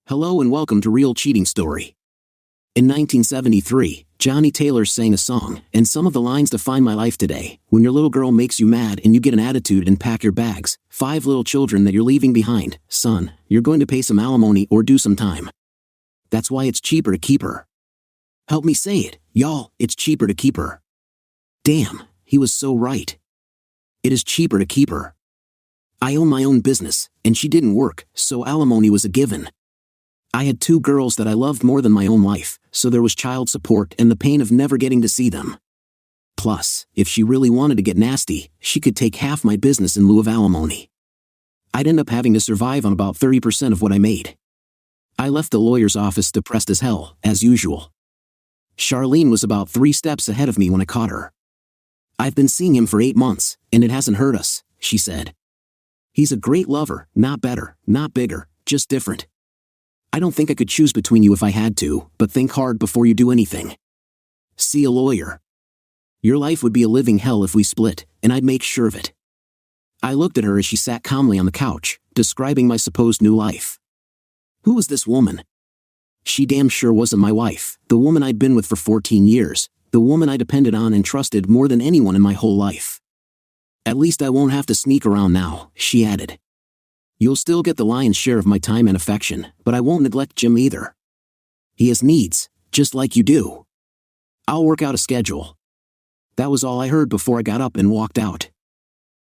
Hello and welcome to Real Cheating Story. In 1973, Johnny Taylor sang a song, and some of the lines define my life today. When your little girl makes you mad and you get an attitude and pack your bags, 5 little children that you're leaving behind, son, you're going to pay some alimony or do some time. That's why it's cheaper to keep her. Help me say it, y'all, it's cheaper to keep her. Damn, he was so right. It is cheaper to keep her. I own my own business, and she didn't work, so alimony was a given. I had 2 girls that I loved more than my own life, so there was child support and the pain of never getting to see them. Plus, if she really wanted to get nasty, she could take half my business in lieu of alimony. I'd end up having to survive on about 30% of what I made. I left the lawyer's office depressed as hell, as usual. Charlene was about 3 steps ahead of me when I caught her. I've been seeing him for 8 months, and it hasn't hurt us, she said. He's a great lover, not better, not bigger, just different. I don't think I could choose between you if I had to, but think hard before you do anything. See a lawyer. Your life would be a living hell if we split, and I'd make sure of it. I looked at her as she sat calmly on the couch, describing my supposed new life. Who was this woman? She damn sure wasn't my wife, the woman I'd been with for 14 years, the woman I depended on and trusted more than anyone in my whole life. At least I won't have to sneak around now, she added. You'll still get the lion's share of my time and affection, but I won't neglect Jim either. He has needs, just like you do. I'll work out a schedule. That was all I heard before I got up and walked out.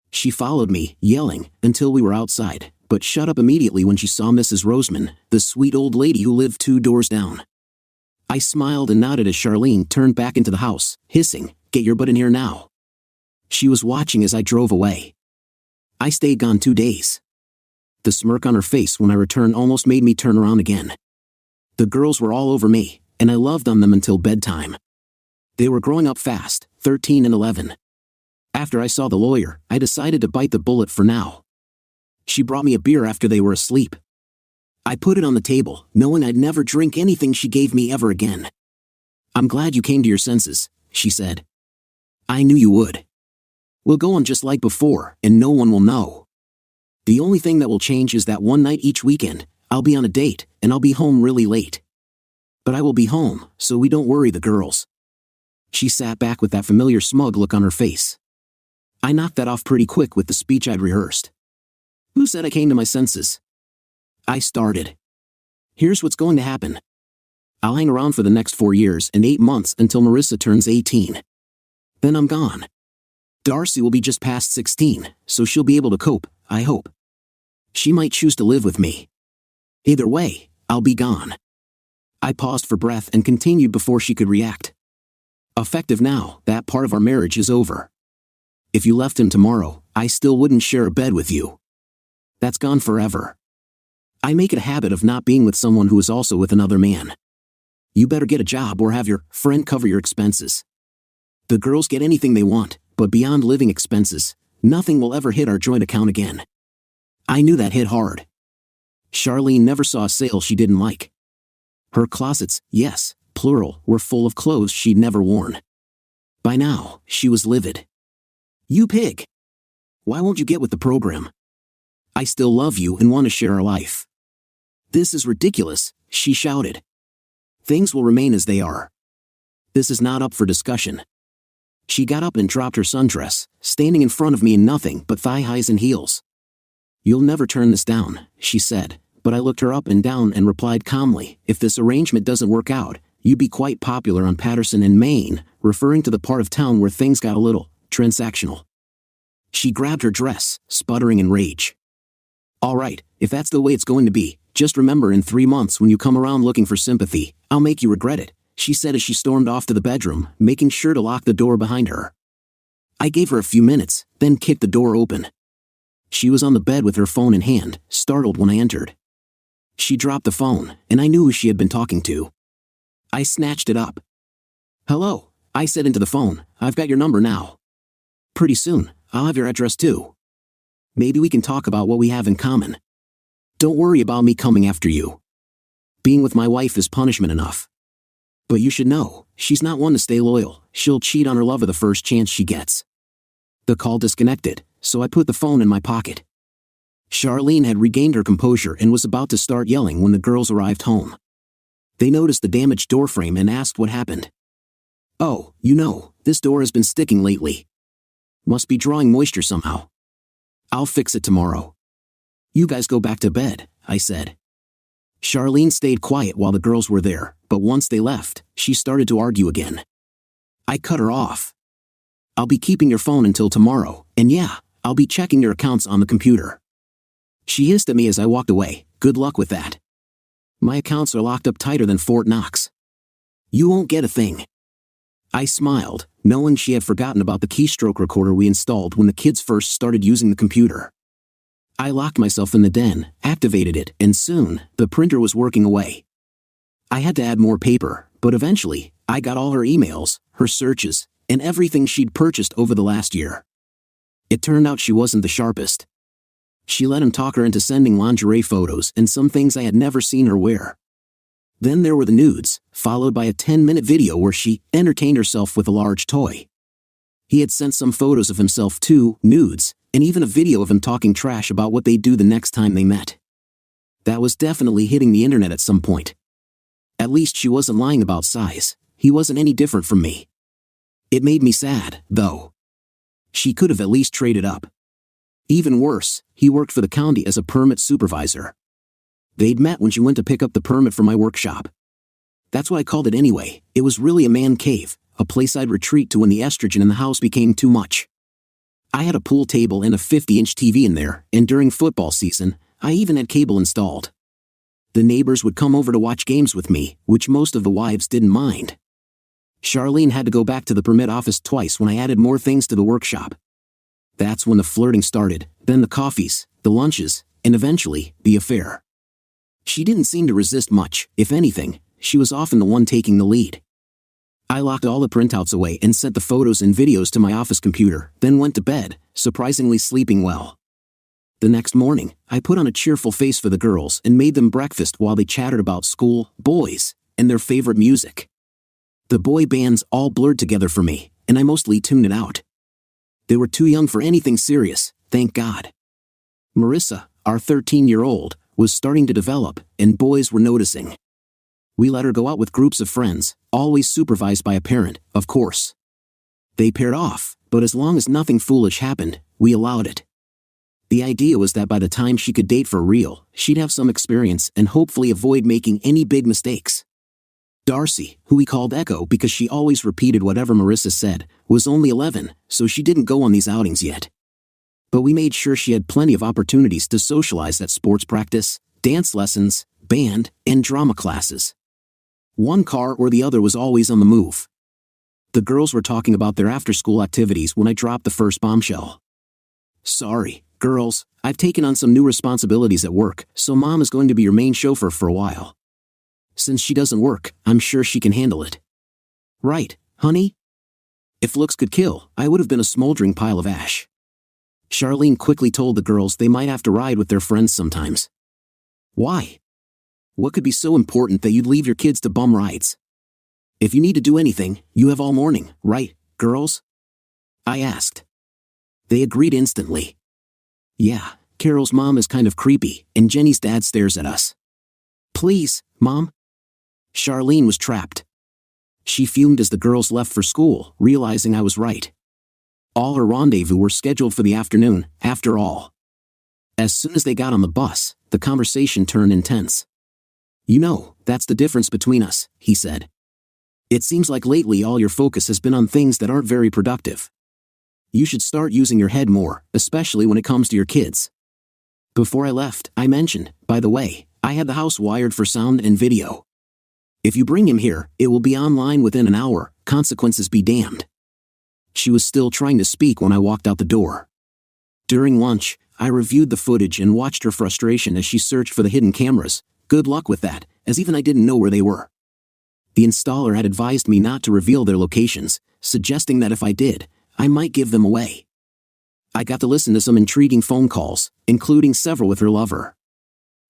She followed me, yelling, until we were outside, but shut up immediately when she saw Mrs. Roseman, the sweet old lady who lived 2 doors down. I smiled and nodded as Charlene turned back into the house, hissing, "Get your butt in here now." She was watching as I drove away. I stayed gone 2 days. The smirk on her face when I returned almost made me turn around again. The girls were all over me, and I loved on them until bedtime. They were growing up fast, 13 and 11. After I saw the lawyer, I decided to bite the bullet for now. She brought me a beer after they were asleep. I put it on the table, knowing I'd never drink anything she gave me ever again. "I'm glad you came to your senses," she said. "I knew you would. We'll go on just like before, and no one will know. The only thing that will change is that one night each weekend, I'll be on a date, and I'll be home really late. But I will be home, so we don't worry the girls." She sat back with that familiar smug look on her face. I knocked that off pretty quick with the speech I'd rehearsed. Who said I came to my senses? I started. Here's what's going to happen. I'll hang around for the next 4 years and 8 months until Marissa turns 18. Then I'm gone. Darcy will be just past 16, so she'll be able to cope, I hope. She might choose to live with me. Either way, I'll be gone. I paused for breath and continued before she could react. Effective now, that part of our marriage is over. If you left him tomorrow, I still wouldn't share a bed with you. That's gone forever. I make it a habit of not being with someone who is also with another man. You better get a job or have your friend cover your expenses. The girls get anything they want, but beyond living expenses, nothing will ever hit our joint account again. I knew that hit hard. Charlene never saw a sale she didn't like. Her closets, yes, plural, were full of clothes she'd never worn. By now, she was livid. "You pig! Why won't you get with the program? I still love you and want to share our life." "This is ridiculous," she shouted. "Things will remain as they are. This is not up for discussion." She got up and dropped her sundress, standing in front of me in nothing but thigh-highs and heels. "You'll never turn this down," she said, but I looked her up and down and replied calmly, "If this arrangement doesn't work out, you'd be quite popular on Patterson and Main," referring to the part of town where things got a little transactional. She grabbed her dress, sputtering in rage. "All right, if that's the way it's going to be, just remember in 3 months when you come around looking for sympathy, I'll make you regret it," she said as she stormed off to the bedroom, making sure to lock the door behind her. I gave her a few minutes, then kicked the door open. She was on the bed with her phone in hand, startled when I entered. She dropped the phone, and I knew who she had been talking to. I snatched it up. "Hello," I said into the phone, "I've got your number now. Pretty soon, I'll have your address too. Maybe we can talk about what we have in common. Don't worry about me coming after you. Being with my wife is punishment enough. But you should know, she's not one to stay loyal. She'll cheat on her lover the first chance she gets." The call disconnected, so I put the phone in my pocket. Charlene had regained her composure and was about to start yelling when the girls arrived home. They noticed the damaged doorframe and asked what happened. "Oh, this door has been sticking lately. Must be drawing moisture somehow. I'll fix it tomorrow. You guys go back to bed," I said. Charlene stayed quiet while the girls were there, but once they left, she started to argue again. I cut her off. "I'll be keeping your phone until tomorrow, and yeah, I'll be checking your accounts on the computer." She hissed at me as I walked away. "Good luck with that. My accounts are locked up tighter than Fort Knox. You won't get a thing." I smiled, knowing she had forgotten about the keystroke recorder we installed when the kids first started using the computer. I locked myself in the den, activated it, and soon, the printer was working away. I had to add more paper, but eventually, I got all her emails, her searches, and everything she'd purchased over the last year. It turned out she wasn't the sharpest. She let him talk her into sending lingerie photos and some things I had never seen her wear. Then there were the nudes, followed by a 10-minute video where she entertained herself with a large toy. He had sent some photos of himself too, nudes, and even a video of him talking trash about what they'd do the next time they met. That was definitely hitting the internet at some point. At least she wasn't lying about size. He wasn't any different from me. It made me sad, though. She could have at least traded up. Even worse, he worked for the county as a permit supervisor. They'd met when she went to pick up the permit for my workshop. That's what I called it anyway. It was really a man cave, a place I'd retreat to when the estrogen in the house became too much. I had a pool table and a 50-inch TV in there, and during football season, I even had cable installed. The neighbors would come over to watch games with me, which most of the wives didn't mind. Charlene had to go back to the permit office twice when I added more things to the workshop. That's when the flirting started, then the coffees, the lunches, and eventually, the affair. She didn't seem to resist much. If anything, she was often the one taking the lead. I locked all the printouts away and sent the photos and videos to my office computer, then went to bed, surprisingly sleeping well. The next morning, I put on a cheerful face for the girls and made them breakfast while they chattered about school, boys, and their favorite music. The boy bands all blurred together for me, and I mostly tuned it out. They were too young for anything serious, thank God. Marissa, our 13-year-old, was starting to develop, and boys were noticing. We let her go out with groups of friends, always supervised by a parent, of course. They paired off, but as long as nothing foolish happened, we allowed it. The idea was that by the time she could date for real, she'd have some experience and hopefully avoid making any big mistakes. Darcy, who we called Echo because she always repeated whatever Marissa said, was only 11, so she didn't go on these outings yet. But we made sure she had plenty of opportunities to socialize at sports practice, dance lessons, band, and drama classes. One car or the other was always on the move. The girls were talking about their after-school activities when I dropped the first bombshell. "Sorry, girls, I've taken on some new responsibilities at work, so Mom is going to be your main chauffeur for a while. Since she doesn't work, I'm sure she can handle it." "Right, honey?" If looks could kill, I would have been a smoldering pile of ash. Charlene quickly told the girls they might have to ride with their friends sometimes. Why? What could be so important that you'd leave your kids to bum rides? If you need to do anything, you have all morning, right, girls? I asked. They agreed instantly. Yeah, Carol's mom is kind of creepy, and Jenny's dad stares at us. Please, Mom? Charlene was trapped. She fumed as the girls left for school, realizing I was right. All her rendezvous were scheduled for the afternoon, after all. As soon as they got on the bus, the conversation turned intense. "You know, that's the difference between us," he said. "It seems like lately all your focus has been on things that aren't very productive. You should start using your head more, especially when it comes to your kids." Before I left, I mentioned, by the way, I had the house wired for sound and video. If you bring him here, it will be online within an hour, consequences be damned. She was still trying to speak when I walked out the door. During lunch, I reviewed the footage and watched her frustration as she searched for the hidden cameras. Good luck with that, as even I didn't know where they were. The installer had advised me not to reveal their locations, suggesting that if I did, I might give them away. I got to listen to some intriguing phone calls, including several with her lover.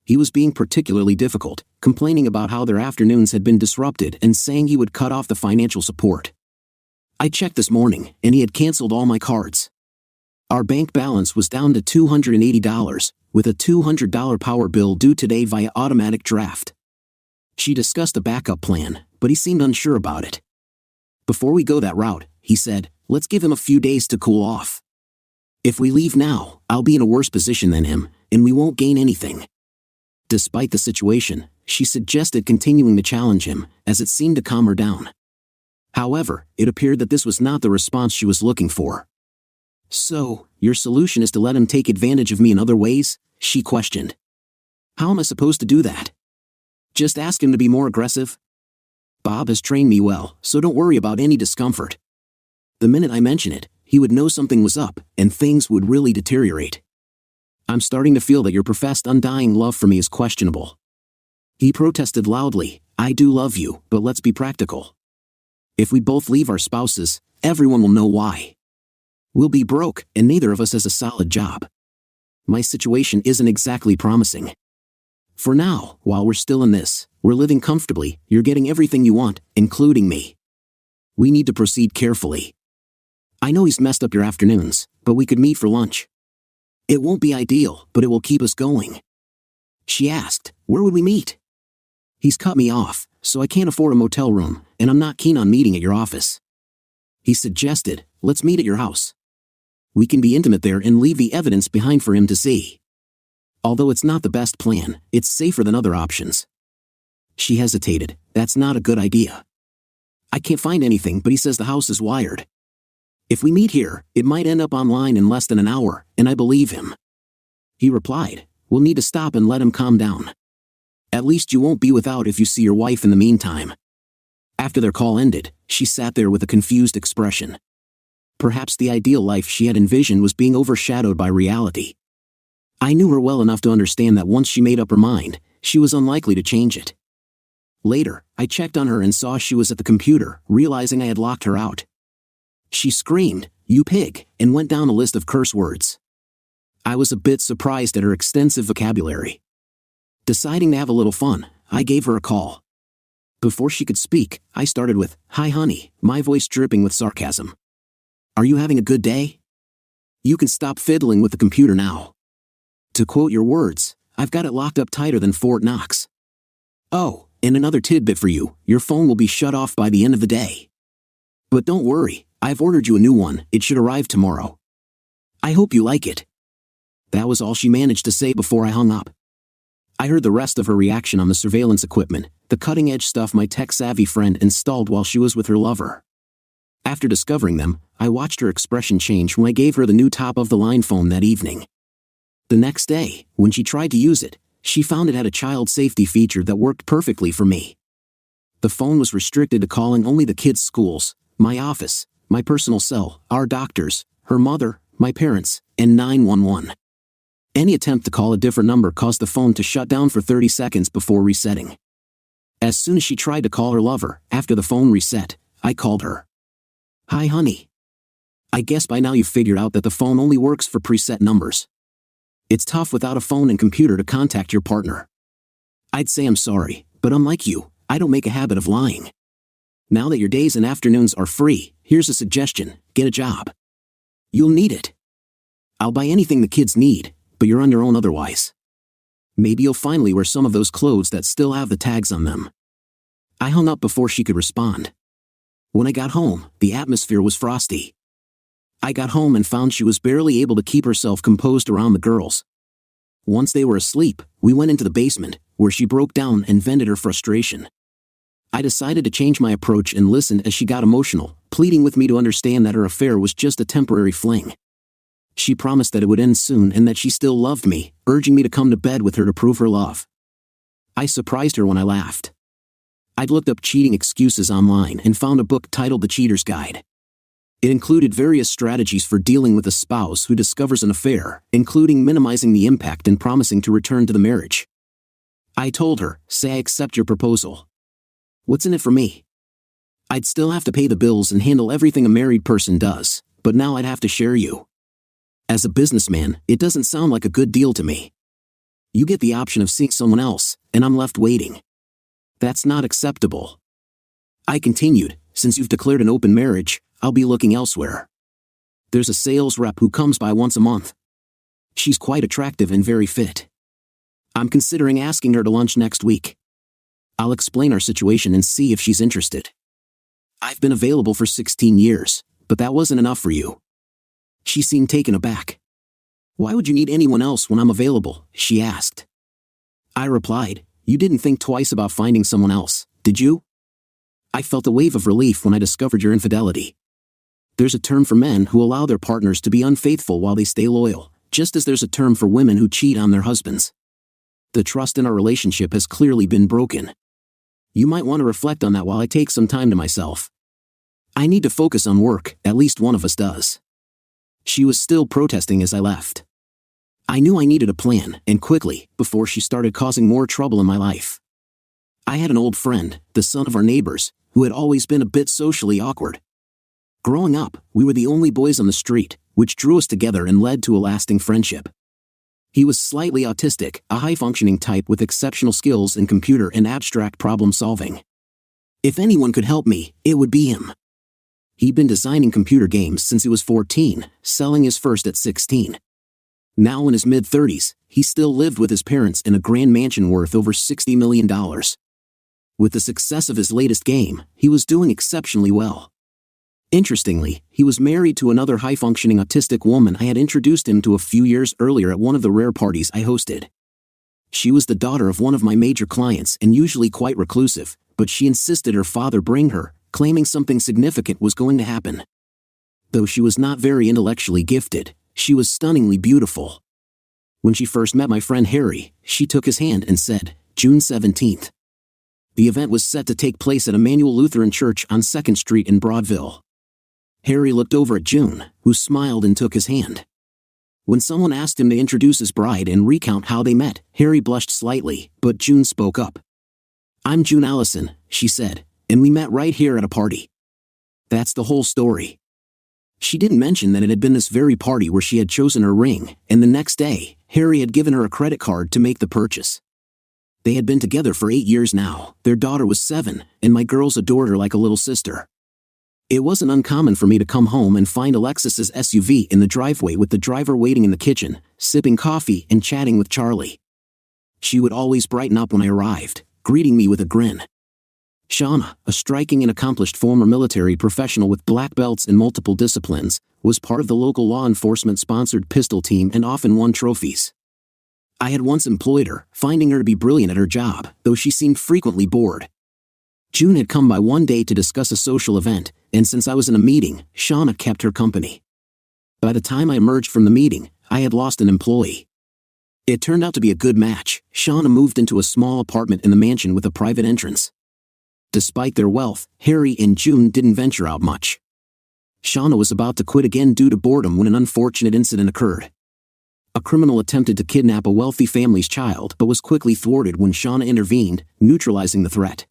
He was being particularly difficult, complaining about how their afternoons had been disrupted and saying he would cut off the financial support. I checked this morning, and he had canceled all my cards. Our bank balance was down to $280, with a $200 power bill due today via automatic draft. She discussed a backup plan, but he seemed unsure about it. Before we go that route, he said, let's give him a few days to cool off. If we leave now, I'll be in a worse position than him, and we won't gain anything. Despite the situation, she suggested continuing to challenge him, as it seemed to calm her down. However, it appeared that this was not the response she was looking for. So, your solution is to let him take advantage of me in other ways? She questioned. How am I supposed to do that? Just ask him to be more aggressive? Bob has trained me well, so don't worry about any discomfort. The minute I mention it, he would know something was up, and things would really deteriorate. I'm starting to feel that your professed undying love for me is questionable. He protested loudly, I do love you, but let's be practical. If we both leave our spouses, everyone will know why. We'll be broke, and neither of us has a solid job. My situation isn't exactly promising. For now, while we're still in this, we're living comfortably, you're getting everything you want, including me. We need to proceed carefully. I know he's messed up your afternoons, but we could meet for lunch. It won't be ideal, but it will keep us going. She asked, where would we meet? He's cut me off, so I can't afford a motel room, and I'm not keen on meeting at your office. He suggested, let's meet at your house. We can be intimate there and leave the evidence behind for him to see. Although it's not the best plan, it's safer than other options. She hesitated, that's not a good idea. I can't find anything, but he says the house is wired. If we meet here, it might end up online in less than an hour, and I believe him. He replied, we'll need to stop and let him calm down. At least you won't be without if you see your wife in the meantime. After their call ended, she sat there with a confused expression. Perhaps the ideal life she had envisioned was being overshadowed by reality. I knew her well enough to understand that once she made up her mind, she was unlikely to change it. Later, I checked on her and saw she was at the computer, realizing I had locked her out. She screamed, you pig, and went down a list of curse words. I was a bit surprised at her extensive vocabulary. Deciding to have a little fun, I gave her a call. Before she could speak, I started with, hi honey, my voice dripping with sarcasm. Are you having a good day? You can stop fiddling with the computer now. To quote your words, I've got it locked up tighter than Fort Knox. Oh, and another tidbit for you, your phone will be shut off by the end of the day. But don't worry, I've ordered you a new one, it should arrive tomorrow. I hope you like it. That was all she managed to say before I hung up. I heard the rest of her reaction on the surveillance equipment, the cutting-edge stuff my tech-savvy friend installed while she was with her lover. After discovering them, I watched her expression change when I gave her the new top-of-the-line phone that evening. The next day, when she tried to use it, she found it had a child safety feature that worked perfectly for me. The phone was restricted to calling only the kids' schools, my office, my personal cell, our doctors, her mother, my parents, and 911. Any attempt to call a different number caused the phone to shut down for 30 seconds before resetting. As soon as she tried to call her lover, after the phone reset, I called her. Hi honey. I guess by now you've figured out that the phone only works for preset numbers. It's tough without a phone and computer to contact your partner. I'd say I'm sorry, but unlike you, I don't make a habit of lying. Now that your days and afternoons are free, here's a suggestion, get a job. You'll need it. I'll buy anything the kids need, but you're on your own otherwise. Maybe you'll finally wear some of those clothes that still have the tags on them. I hung up before she could respond. When I got home, the atmosphere was frosty. I got home and found she was barely able to keep herself composed around the girls. Once they were asleep, we went into the basement, where she broke down and vented her frustration. I decided to change my approach and listen as she got emotional, pleading with me to understand that her affair was just a temporary fling. She promised that it would end soon and that she still loved me, urging me to come to bed with her to prove her love. I surprised her when I laughed. I'd looked up cheating excuses online and found a book titled The Cheater's Guide. It included various strategies for dealing with a spouse who discovers an affair, including minimizing the impact and promising to return to the marriage. I told her, say I accept your proposal. What's in it for me? I'd still have to pay the bills and handle everything a married person does, but now I'd have to share you. As a businessman, it doesn't sound like a good deal to me. You get the option of seeing someone else, and I'm left waiting. That's not acceptable. I continued, since you've declared an open marriage, I'll be looking elsewhere. There's a sales rep who comes by once a month. She's quite attractive and very fit. I'm considering asking her to lunch next week. I'll explain our situation and see if she's interested. I've been available for 16 years, but that wasn't enough for you. She seemed taken aback. Why would you need anyone else when I'm available? She asked. I replied, you didn't think twice about finding someone else, did you? I felt a wave of relief when I discovered your infidelity. There's a term for men who allow their partners to be unfaithful while they stay loyal, just as there's a term for women who cheat on their husbands. The trust in our relationship has clearly been broken. You might want to reflect on that while I take some time to myself. I need to focus on work, at least one of us does. She was still protesting as I left. I knew I needed a plan, and quickly, before she started causing more trouble in my life. I had an old friend, the son of our neighbors, who had always been a bit socially awkward. Growing up, we were the only boys on the street, which drew us together and led to a lasting friendship. He was slightly autistic, a high-functioning type with exceptional skills in computer and abstract problem-solving. If anyone could help me, it would be him. He'd been designing computer games since he was 14, selling his first at 16. Now in his mid-30s, he still lived with his parents in a grand mansion worth over $60 million. With the success of his latest game, he was doing exceptionally well. Interestingly, he was married to another high-functioning autistic woman I had introduced him to a few years earlier at one of the rare parties I hosted. She was the daughter of one of my major clients and usually quite reclusive, but she insisted her father bring her, claiming something significant was going to happen. Though she was not very intellectually gifted, she was stunningly beautiful. When she first met my friend Harry, she took his hand and said, June 17th. The event was set to take place at Emmanuel Lutheran Church on 2nd Street in Broadville. Harry looked over at June, who smiled and took his hand. When someone asked him to introduce his bride and recount how they met, Harry blushed slightly, but June spoke up. I'm June Allison, she said, and we met right here at a party. That's the whole story. She didn't mention that it had been this very party where she had chosen her ring, and the next day, Harry had given her a credit card to make the purchase. They had been together for 8 years now, their daughter was 7, and my girls adored her like a little sister. It wasn't uncommon for me to come home and find Alexis's SUV in the driveway with the driver waiting in the kitchen, sipping coffee and chatting with Charlie. She would always brighten up when I arrived, greeting me with a grin. Shauna, a striking and accomplished former military professional with black belts in multiple disciplines, was part of the local law enforcement-sponsored pistol team and often won trophies. I had once employed her, finding her to be brilliant at her job, though she seemed frequently bored. June had come by one day to discuss a social event, and since I was in a meeting, Shauna kept her company. By the time I emerged from the meeting, I had lost an employee. It turned out to be a good match. Shauna moved into a small apartment in the mansion with a private entrance. Despite their wealth, Harry and June didn't venture out much. Shauna was about to quit again due to boredom when an unfortunate incident occurred. A criminal attempted to kidnap a wealthy family's child but was quickly thwarted when Shauna intervened, neutralizing the threat.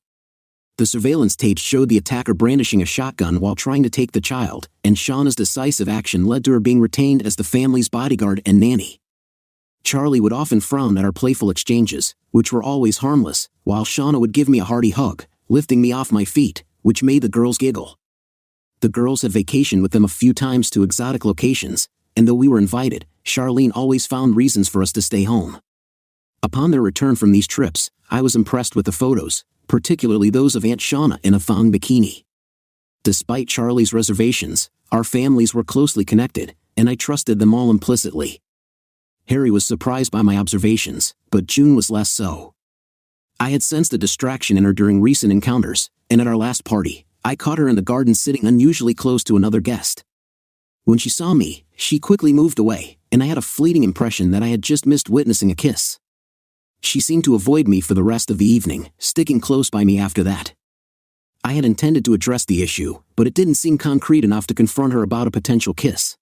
The surveillance tapes showed the attacker brandishing a shotgun while trying to take the child, and Shauna's decisive action led to her being retained as the family's bodyguard and nanny. Charlie would often frown at our playful exchanges, which were always harmless, while Shauna would give me a hearty hug, lifting me off my feet, which made the girls giggle. The girls had vacationed with them a few times to exotic locations, and though we were invited, Charlene always found reasons for us to stay home. Upon their return from these trips, I was impressed with the photos, particularly those of Aunt Shauna in a thong bikini. Despite Charlie's reservations, our families were closely connected, and I trusted them all implicitly. Harry was surprised by my observations, but June was less so. I had sensed a distraction in her during recent encounters, and at our last party, I caught her in the garden sitting unusually close to another guest. When she saw me, she quickly moved away, and I had a fleeting impression that I had just missed witnessing a kiss. She seemed to avoid me for the rest of the evening, sticking close by me after that. I had intended to address the issue, but it didn't seem concrete enough to confront her about a potential kiss.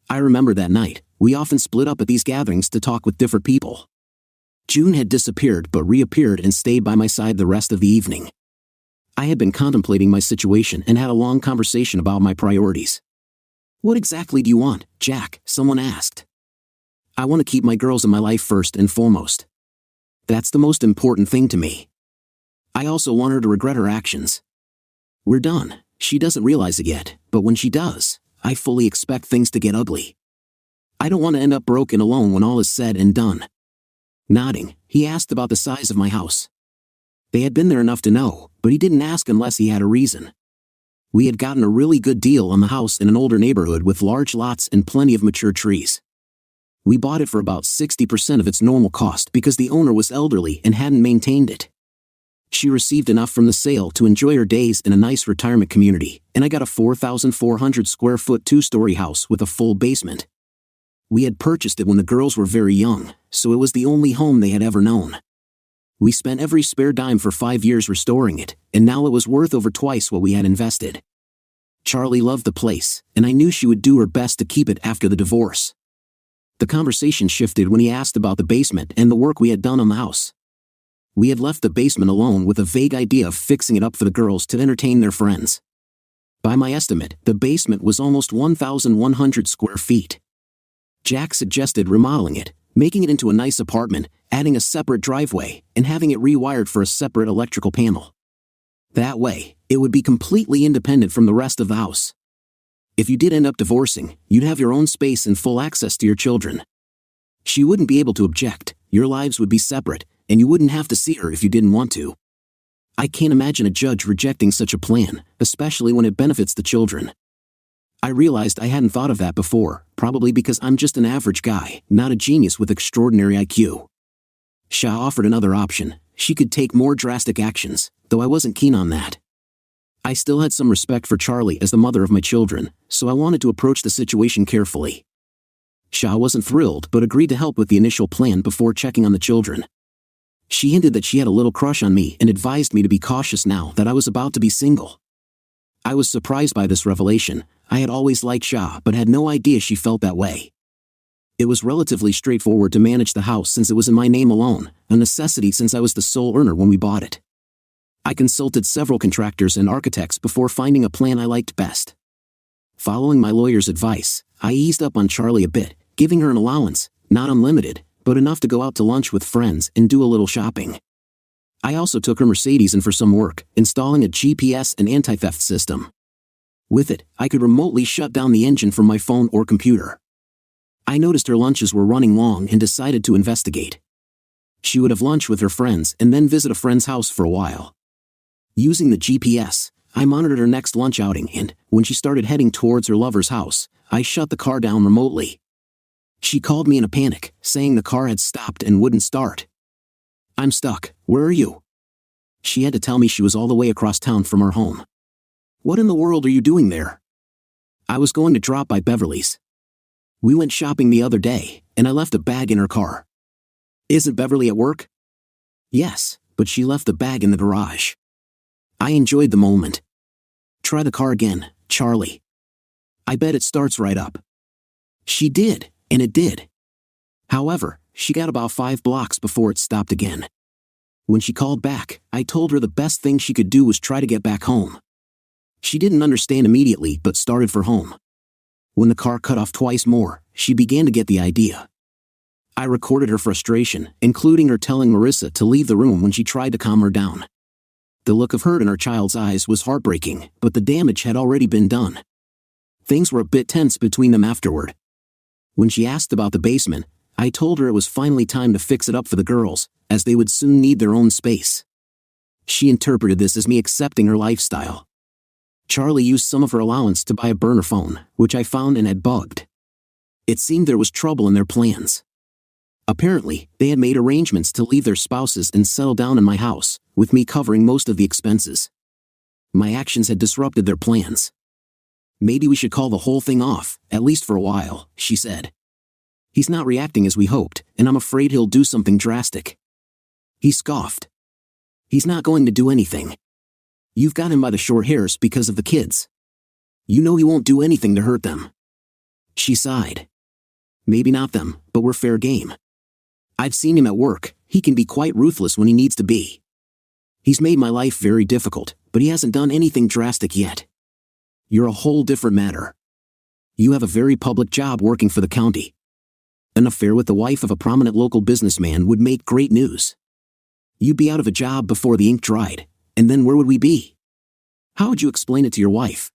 I remember that night, we often split up at these gatherings to talk with different people. June had disappeared but reappeared and stayed by my side the rest of the evening. I had been contemplating my situation and had a long conversation about my priorities. What exactly do you want, Jack? Someone asked. I want to keep my girls in my life first and foremost. That's the most important thing to me. I also want her to regret her actions. We're done. She doesn't realize it yet, but when she does, I fully expect things to get ugly. I don't want to end up broke and alone when all is said and done." Nodding, he asked about the size of my house. They had been there enough to know, but he didn't ask unless he had a reason. We had gotten a really good deal on the house in an older neighborhood with large lots and plenty of mature trees. We bought it for about 60% of its normal cost because the owner was elderly and hadn't maintained it. She received enough from the sale to enjoy her days in a nice retirement community, and I got a 4,400 square foot 2-story house with a full basement. We had purchased it when the girls were very young, so it was the only home they had ever known. We spent every spare dime for 5 years restoring it, and now it was worth over twice what we had invested. Charlie loved the place, and I knew she would do her best to keep it after the divorce. The conversation shifted when he asked about the basement and the work we had done on the house. We had left the basement alone with a vague idea of fixing it up for the girls to entertain their friends. By my estimate, the basement was almost 1,100 square feet. Jack suggested remodeling it, making it into a nice apartment, adding a separate driveway, and having it rewired for a separate electrical panel. That way, it would be completely independent from the rest of the house. If you did end up divorcing, you'd have your own space and full access to your children. She wouldn't be able to object, your lives would be separate, and you wouldn't have to see her if you didn't want to. I can't imagine a judge rejecting such a plan, especially when it benefits the children. I realized I hadn't thought of that before, probably because I'm just an average guy, not a genius with extraordinary IQ. Shah offered another option. She could take more drastic actions, though I wasn't keen on that. I still had some respect for Charlie as the mother of my children, so I wanted to approach the situation carefully. Shah wasn't thrilled but agreed to help with the initial plan before checking on the children. She hinted that she had a little crush on me and advised me to be cautious now that I was about to be single. I was surprised by this revelation. I had always liked Shah but had no idea she felt that way. It was relatively straightforward to manage the house since it was in my name alone, a necessity since I was the sole earner when we bought it. I consulted several contractors and architects before finding a plan I liked best. Following my lawyer's advice, I eased up on Charlie a bit, giving her an allowance, not unlimited, but enough to go out to lunch with friends and do a little shopping. I also took her Mercedes in for some work, installing a GPS and anti-theft system. With it, I could remotely shut down the engine from my phone or computer. I noticed her lunches were running long and decided to investigate. She would have lunch with her friends and then visit a friend's house for a while. Using the GPS, I monitored her next lunch outing and, when she started heading towards her lover's house, I shut the car down remotely. She called me in a panic, saying the car had stopped and wouldn't start. "I'm stuck, where are you?" She had to tell me she was all the way across town from her home. "What in the world are you doing there?" "I was going to drop by Beverly's. We went shopping the other day, and I left a bag in her car." "Isn't Beverly at work?" "Yes, but she left the bag in the garage." I enjoyed the moment. "Try the car again, Charlie. I bet it starts right up." She did, and it did. However, she got about 5 blocks before it stopped again. When she called back, I told her the best thing she could do was try to get back home. She didn't understand immediately but started for home. When the car cut off twice more, she began to get the idea. I recorded her frustration, including her telling Marissa to leave the room when she tried to calm her down. The look of hurt in her child's eyes was heartbreaking, but the damage had already been done. Things were a bit tense between them afterward. When she asked about the basement, I told her it was finally time to fix it up for the girls, as they would soon need their own space. She interpreted this as me accepting her lifestyle. Charlie used some of her allowance to buy a burner phone, which I found and had bugged. It seemed there was trouble in their plans. Apparently, they had made arrangements to leave their spouses and settle down in my house, with me covering most of the expenses. My actions had disrupted their plans. "Maybe we should call the whole thing off, at least for a while," she said. "He's not reacting as we hoped, and I'm afraid he'll do something drastic." He scoffed. "He's not going to do anything. You've got him by the short hairs because of the kids. You know he won't do anything to hurt them." She sighed. "Maybe not them, but we're fair game. I've seen him at work. He can be quite ruthless when he needs to be. He's made my life very difficult, but he hasn't done anything drastic yet. You're a whole different matter. You have a very public job working for the county. An affair with the wife of a prominent local businessman would make great news. You'd be out of a job before the ink dried, and then where would we be? How would you explain it to your wife?"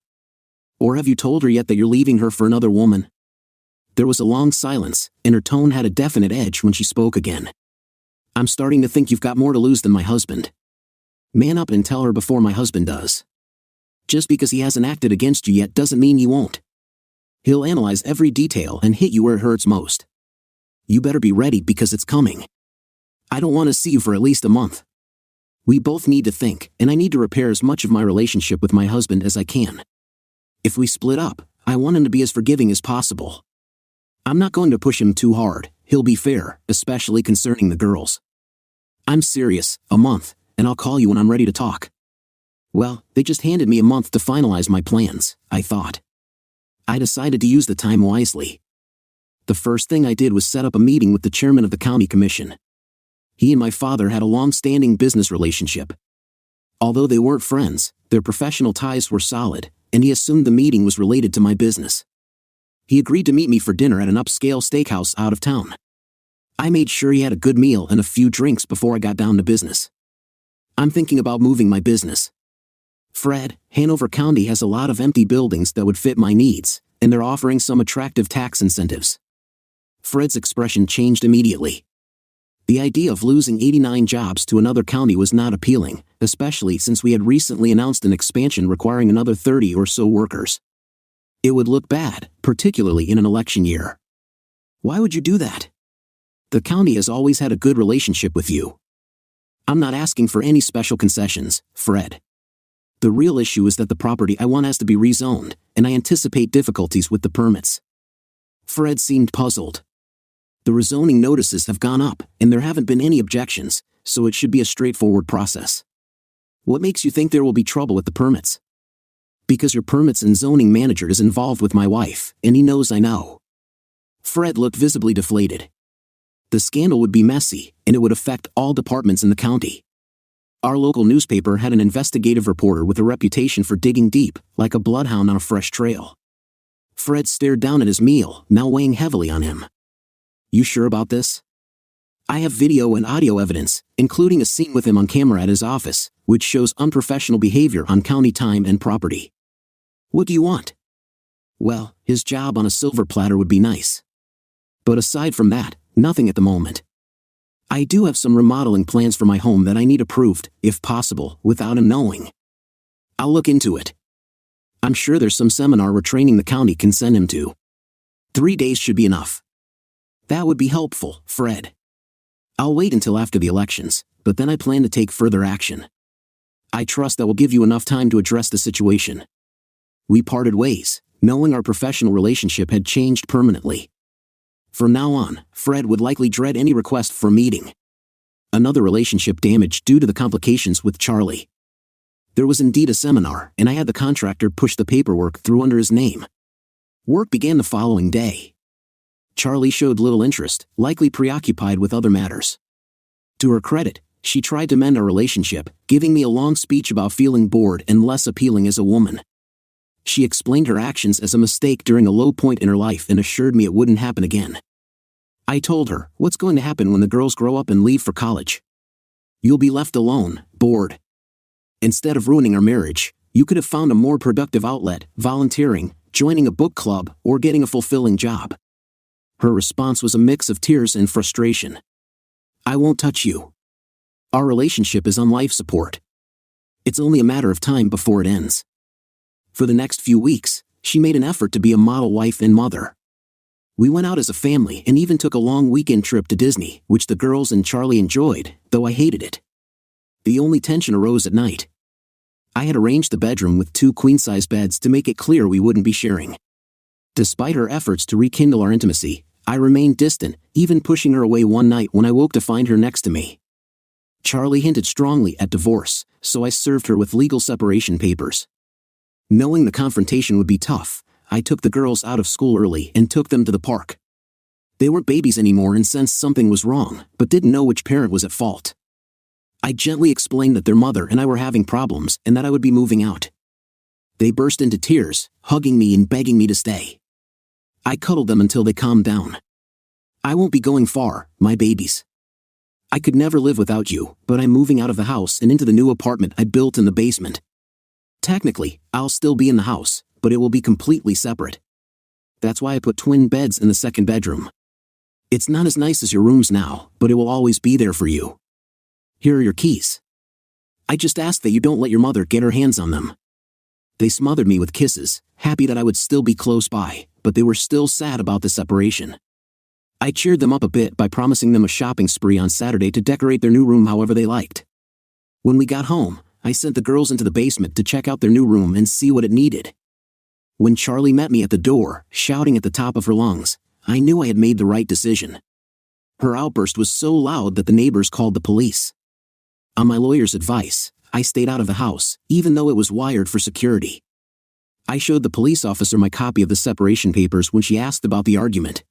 Or have you told her yet that you're leaving her for another woman?" There was a long silence, and her tone had a definite edge when she spoke again. "I'm starting to think you've got more to lose than my husband. Man up and tell her before my husband does. Just because he hasn't acted against you yet doesn't mean he won't. He'll analyze every detail and hit you where it hurts most. You better be ready because it's coming. I don't want to see you for at least a month. We both need to think, and I need to repair as much of my relationship with my husband as I can. If we split up, I want him to be as forgiving as possible. I'm not going to push him too hard. He'll be fair, especially concerning the girls. I'm serious, a month, and I'll call you when I'm ready to talk." Well, they just handed me a month to finalize my plans, I thought. I decided to use the time wisely. The first thing I did was set up a meeting with the chairman of the county commission. He and my father had a long-standing business relationship. Although they weren't friends, their professional ties were solid, and he assumed the meeting was related to my business. He agreed to meet me for dinner at an upscale steakhouse out of town. I made sure he had a good meal and a few drinks before I got down to business. I'm thinking about moving my business. Fred, Hanover County has a lot of empty buildings that would fit my needs, and they're offering some attractive tax incentives. Fred's expression changed immediately. The idea of losing 89 jobs to another county was not appealing, especially since we had recently announced an expansion requiring another 30 or so workers. It would look bad, particularly in an election year. Why would you do that? The county has always had a good relationship with you. I'm not asking for any special concessions, Fred. The real issue is that the property I want has to be rezoned, and I anticipate difficulties with the permits. Fred seemed puzzled. The rezoning notices have gone up, and there haven't been any objections, so it should be a straightforward process. What makes you think there will be trouble with the permits? Because your permits and zoning manager is involved with my wife, and he knows I know. Fred looked visibly deflated. The scandal would be messy, and it would affect all departments in the county. Our local newspaper had an investigative reporter with a reputation for digging deep, like a bloodhound on a fresh trail. Fred stared down at his meal, now weighing heavily on him. You sure about this? I have video and audio evidence, including a scene with him on camera at his office, which shows unprofessional behavior on county time and property. What do you want? Well, his job on a silver platter would be nice. But aside from that, nothing at the moment. I do have some remodeling plans for my home that I need approved, if possible, without him knowing. I'll look into it. I'm sure there's some seminar or training the county can send him to. 3 days should be enough. That would be helpful, Fred. I'll wait until after the elections, but then I plan to take further action. I trust that will give you enough time to address the situation. We parted ways, knowing our professional relationship had changed permanently. From now on, Fred would likely dread any request for a meeting. Another relationship damaged due to the complications with Charlie. There was indeed a seminar, and I had the contractor push the paperwork through under his name. Work began the following day. Charlie showed little interest, likely preoccupied with other matters. To her credit, she tried to mend our relationship, giving me a long speech about feeling bored and less appealing as a woman. She explained her actions as a mistake during a low point in her life and assured me it wouldn't happen again. I told her, what's going to happen when the girls grow up and leave for college? You'll be left alone, bored. Instead of ruining our marriage, you could have found a more productive outlet, volunteering, joining a book club, or getting a fulfilling job. Her response was a mix of tears and frustration. I won't touch you. Our relationship is on life support. It's only a matter of time before it ends. For the next few weeks, she made an effort to be a model wife and mother. We went out as a family and even took a long weekend trip to Disney, which the girls and Charlie enjoyed, though I hated it. The only tension arose at night. I had arranged the bedroom with 2 queen-size beds to make it clear we wouldn't be sharing. Despite her efforts to rekindle our intimacy, I remained distant, even pushing her away one night when I woke to find her next to me. Charlie hinted strongly at divorce, so I served her with legal separation papers. Knowing the confrontation would be tough, I took the girls out of school early and took them to the park. They weren't babies anymore and sensed something was wrong, but didn't know which parent was at fault. I gently explained that their mother and I were having problems and that I would be moving out. They burst into tears, hugging me and begging me to stay. I cuddled them until they calmed down. I won't be going far, my babies. I could never live without you, but I'm moving out of the house and into the new apartment I built in the basement. Technically, I'll still be in the house, but it will be completely separate. That's why I put twin beds in the second bedroom. It's not as nice as your rooms now, but it will always be there for you. Here are your keys. I just ask that you don't let your mother get her hands on them." They smothered me with kisses, happy that I would still be close by, but they were still sad about the separation. I cheered them up a bit by promising them a shopping spree on Saturday to decorate their new room however they liked. When we got home, I sent the girls into the basement to check out their new room and see what it needed. When Charlie met me at the door, shouting at the top of her lungs, I knew I had made the right decision. Her outburst was so loud that the neighbors called the police. On my lawyer's advice, I stayed out of the house, even though it was wired for security. I showed the police officer my copy of the separation papers when she asked about the argument.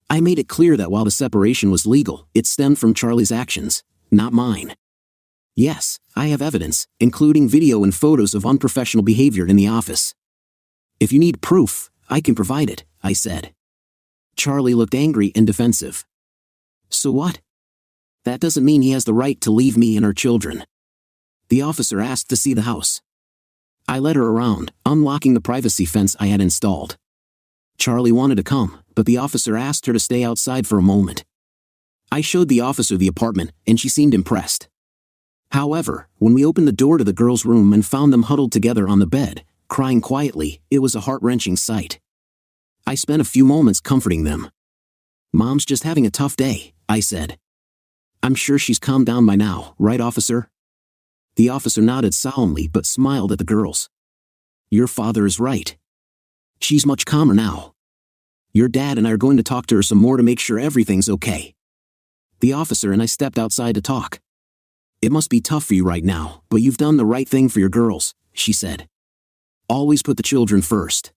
I made it clear that while the separation was legal, it stemmed from Charlie's actions, not mine. Yes, I have evidence, including video and photos of unprofessional behavior in the office. If you need proof, I can provide it, I said. Charlie looked angry and defensive. So what? That doesn't mean he has the right to leave me and our children. The officer asked to see the house. I led her around, unlocking the privacy fence I had installed. Charlie wanted to come, but the officer asked her to stay outside for a moment. I showed the officer the apartment, and she seemed impressed. However, when we opened the door to the girls' room and found them huddled together on the bed, crying quietly, it was a heart-wrenching sight. I spent a few moments comforting them. "Mom's just having a tough day," I said. "I'm sure she's calmed down by now, right, officer?" The officer nodded solemnly but smiled at the girls. "Your father is right. She's much calmer now. Your dad and I are going to talk to her some more to make sure everything's okay." The officer and I stepped outside to talk. "It must be tough for you right now, but you've done the right thing for your girls," she said. "Always put the children first.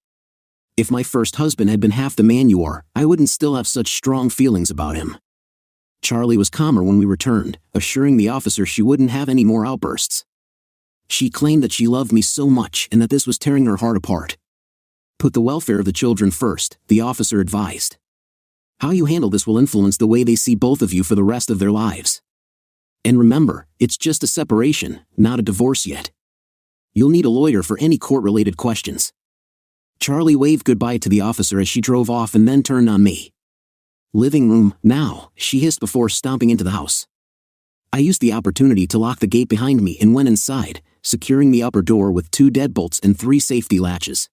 If my first husband had been half the man you are, I wouldn't still have such strong feelings about him." Charlie was calmer when we returned, assuring the officer she wouldn't have any more outbursts. She claimed that she loved me so much and that this was tearing her heart apart. "Put the welfare of the children first," the officer advised. "How you handle this will influence the way they see both of you for the rest of their lives. And remember, it's just a separation, not a divorce yet. You'll need a lawyer for any court-related questions." Charlie waved goodbye to the officer as she drove off and then turned on me. "Living room, now," she hissed before stomping into the house. I used the opportunity to lock the gate behind me and went inside, securing the upper door with 2 deadbolts and 3 safety latches.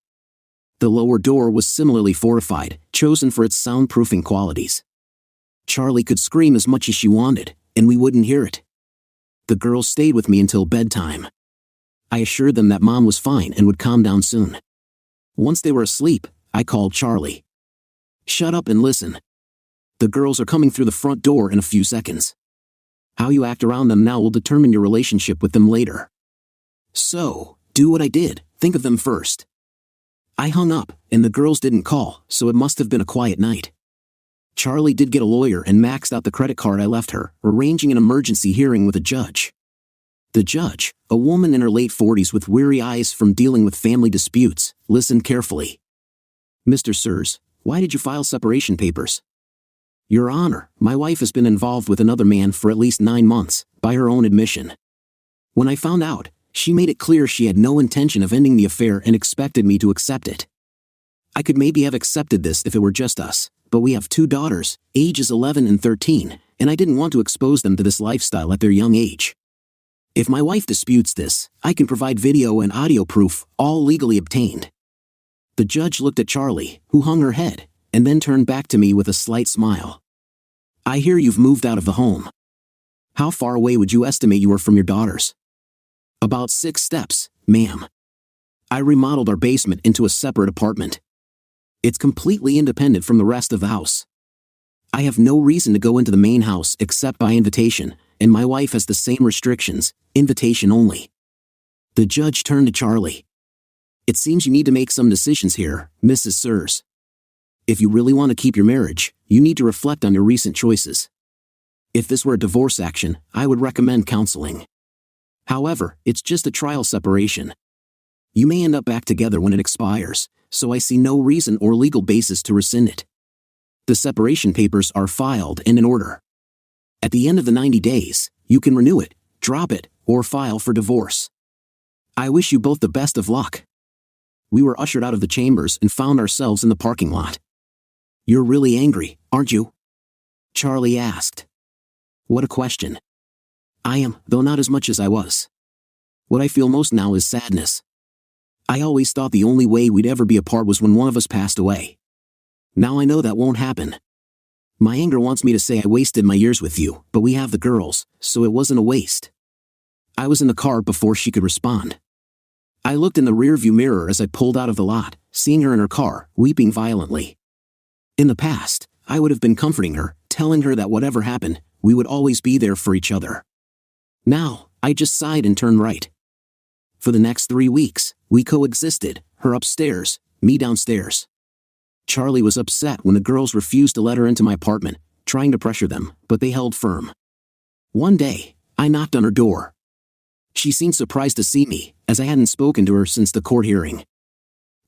The lower door was similarly fortified, chosen for its soundproofing qualities. Charlie could scream as much as she wanted, and we wouldn't hear it. The girls stayed with me until bedtime. I assured them that Mom was fine and would calm down soon. Once they were asleep, I called Charlie. "Shut up and listen. The girls are coming through the front door in a few seconds. How you act around them now will determine your relationship with them later. So, do what I did, think of them first." I hung up, and the girls didn't call, so it must have been a quiet night. Charlie did get a lawyer and maxed out the credit card I left her, arranging an emergency hearing with a judge. The judge, a woman in her late 40s with weary eyes from dealing with family disputes, listened carefully. "Mr. Sears, why did you file separation papers?" "Your Honor, my wife has been involved with another man for at least 9 months, by her own admission. When I found out, she made it clear she had no intention of ending the affair and expected me to accept it. I could maybe have accepted this if it were just us, but we have 2 daughters, ages 11 and 13, and I didn't want to expose them to this lifestyle at their young age. If my wife disputes this, I can provide video and audio proof, all legally obtained." The judge looked at Charlie, who hung her head, and then turned back to me with a slight smile. "I hear you've moved out of the home. How far away would you estimate you were from your daughters?" "About 6 steps, ma'am. I remodeled our basement into a separate apartment. It's completely independent from the rest of the house. I have no reason to go into the main house except by invitation, and my wife has the same restrictions, invitation only." The judge turned to Charlie. "It seems you need to make some decisions here, Mrs. Sears. If you really want to keep your marriage, you need to reflect on your recent choices. If this were a divorce action, I would recommend counseling. However, it's just a trial separation. You may end up back together when it expires, so I see no reason or legal basis to rescind it. The separation papers are filed and in order. At the end of the 90 days, you can renew it, drop it, or file for divorce. I wish you both the best of luck." We were ushered out of the chambers and found ourselves in the parking lot. "You're really angry, aren't you?" Charlie asked. What a question. I am, though not as much as I was. What I feel most now is sadness. I always thought the only way we'd ever be apart was when one of us passed away. Now I know that won't happen. My anger wants me to say I wasted my years with you, but we have the girls, so it wasn't a waste. I was in the car before she could respond. I looked in the rearview mirror as I pulled out of the lot, seeing her in her car, weeping violently. In the past, I would have been comforting her, telling her that whatever happened, we would always be there for each other. Now, I just sighed and turned right. For the next 3 weeks, we coexisted, her upstairs, me downstairs. Charlie was upset when the girls refused to let her into my apartment, trying to pressure them, but they held firm. One day, I knocked on her door. She seemed surprised to see me, as I hadn't spoken to her since the court hearing.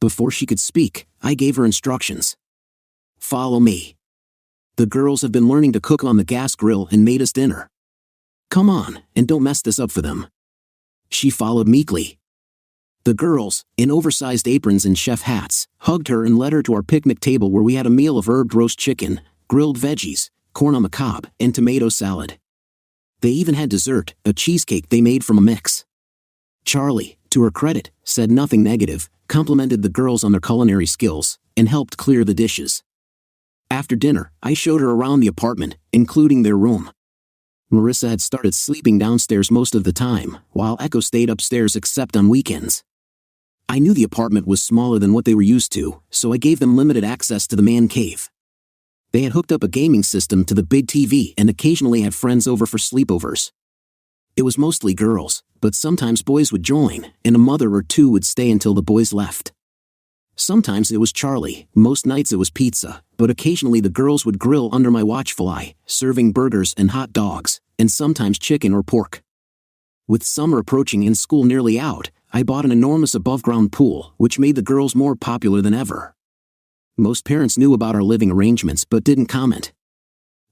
Before she could speak, I gave her instructions. "Follow me. The girls have been learning to cook on the gas grill and made us dinner. Come on, and don't mess this up for them." She followed meekly. The girls, in oversized aprons and chef hats, hugged her and led her to our picnic table where we had a meal of herbed roast chicken, grilled veggies, corn on the cob, and tomato salad. They even had dessert, a cheesecake they made from a mix. Charlie, to her credit, said nothing negative, complimented the girls on their culinary skills, and helped clear the dishes. After dinner, I showed her around the apartment, including their room. Marissa had started sleeping downstairs most of the time, while Echo stayed upstairs except on weekends. I knew the apartment was smaller than what they were used to, so I gave them limited access to the man cave. They had hooked up a gaming system to the big TV and occasionally had friends over for sleepovers. It was mostly girls, but sometimes boys would join, and a mother or two would stay until the boys left. Sometimes it was Charlie, most nights it was pizza, but occasionally the girls would grill under my watchful eye, serving burgers and hot dogs, and sometimes chicken or pork. With summer approaching and school nearly out, I bought an enormous above-ground pool, which made the girls more popular than ever. Most parents knew about our living arrangements but didn't comment.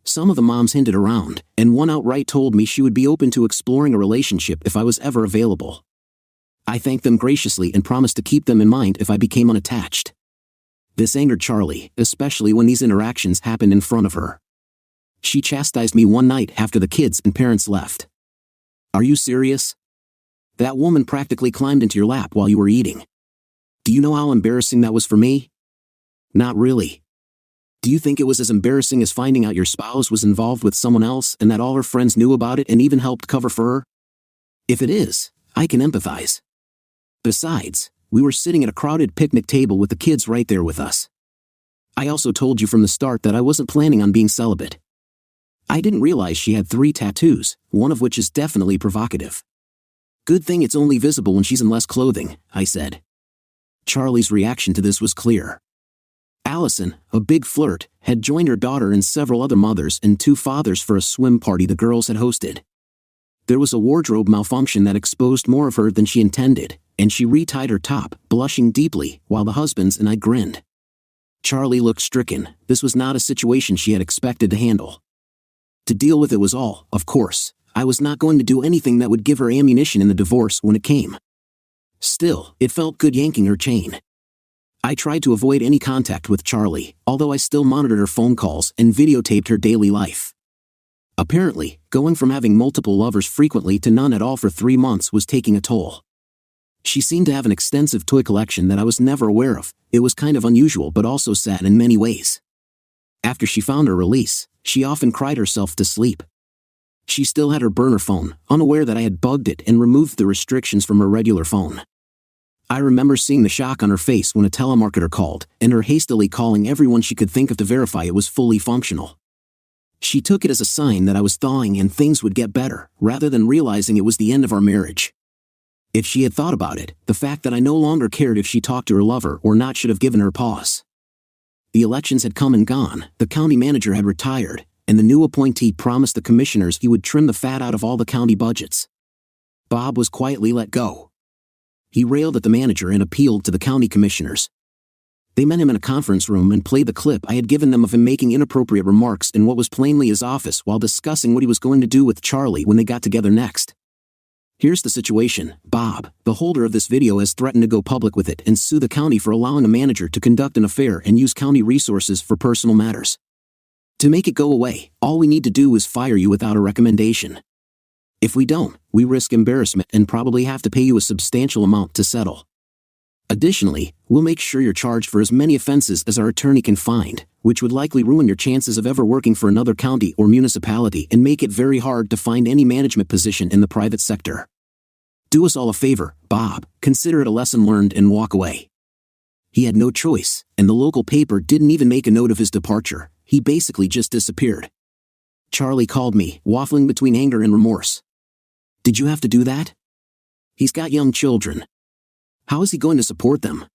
Some of the moms hinted around, and one outright told me she would be open to exploring a relationship if I was ever available. I thanked them graciously and promised to keep them in mind if I became unattached. This angered Charlie, especially when these interactions happened in front of her. She chastised me one night after the kids and parents left. "Are you serious? That woman practically climbed into your lap while you were eating. Do you know how embarrassing that was for me?" "Not really. Do you think it was as embarrassing as finding out your spouse was involved with someone else and that all her friends knew about it and even helped cover for her? If it is, I can empathize. Besides, we were sitting at a crowded picnic table with the kids right there with us. I also told you from the start that I wasn't planning on being celibate. I didn't realize she had 3 tattoos, one of which is definitely provocative. Good thing it's only visible when she's in less clothing," I said. Charlie's reaction to this was clear. Allison, a big flirt, had joined her daughter and several other mothers and 2 fathers for a swim party the girls had hosted. There was a wardrobe malfunction that exposed more of her than she intended, and she retied her top, blushing deeply, while the husbands and I grinned. Charlie looked stricken. This was not a situation she had expected to handle. To deal with it was all, of course. I was not going to do anything that would give her ammunition in the divorce when it came. Still, it felt good yanking her chain. I tried to avoid any contact with Charlie, although I still monitored her phone calls and videotaped her daily life. Apparently, going from having multiple lovers frequently to none at all for 3 months was taking a toll. She seemed to have an extensive toy collection that I was never aware of. It was kind of unusual but also sad in many ways. After she found her release, she often cried herself to sleep. She still had her burner phone, unaware that I had bugged it and removed the restrictions from her regular phone. I remember seeing the shock on her face when a telemarketer called, and her hastily calling everyone she could think of to verify it was fully functional. She took it as a sign that I was thawing and things would get better, rather than realizing it was the end of our marriage. If she had thought about it, the fact that I no longer cared if she talked to her lover or not should have given her pause. The elections had come and gone, the county manager had retired, and the new appointee promised the commissioners he would trim the fat out of all the county budgets. Bob was quietly let go. He railed at the manager and appealed to the county commissioners. They met him in a conference room and played the clip I had given them of him making inappropriate remarks in what was plainly his office while discussing what he was going to do with Charlie when they got together next. Here's the situation. Bob, the holder of this video, has threatened to go public with it and sue the county for allowing a manager to conduct an affair and use county resources for personal matters. To make it go away, all we need to do is fire you without a recommendation. If we don't, we risk embarrassment and probably have to pay you a substantial amount to settle. Additionally, we'll make sure you're charged for as many offenses as our attorney can find, which would likely ruin your chances of ever working for another county or municipality and make it very hard to find any management position in the private sector. Do us all a favor, Bob, consider it a lesson learned and walk away. He had no choice, and the local paper didn't even make a note of his departure. He basically just disappeared. Charlie called me, waffling between anger and remorse. Did you have to do that? He's got young children. How is he going to support them?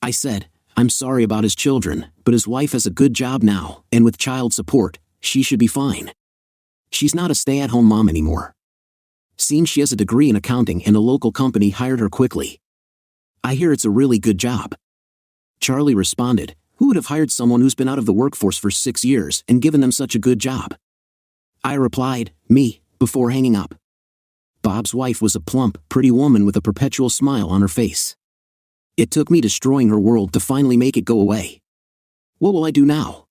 I said, I'm sorry about his children, but his wife has a good job now, and with child support, she should be fine. She's not a stay-at-home mom anymore. Seems she has a degree in accounting and a local company hired her quickly. I hear it's a really good job. Charlie responded, who would have hired someone who's been out of the workforce for 6 years and given them such a good job? I replied, me, before hanging up. Bob's wife was a plump, pretty woman with a perpetual smile on her face. It took me destroying her world to finally make it go away. What will I do now?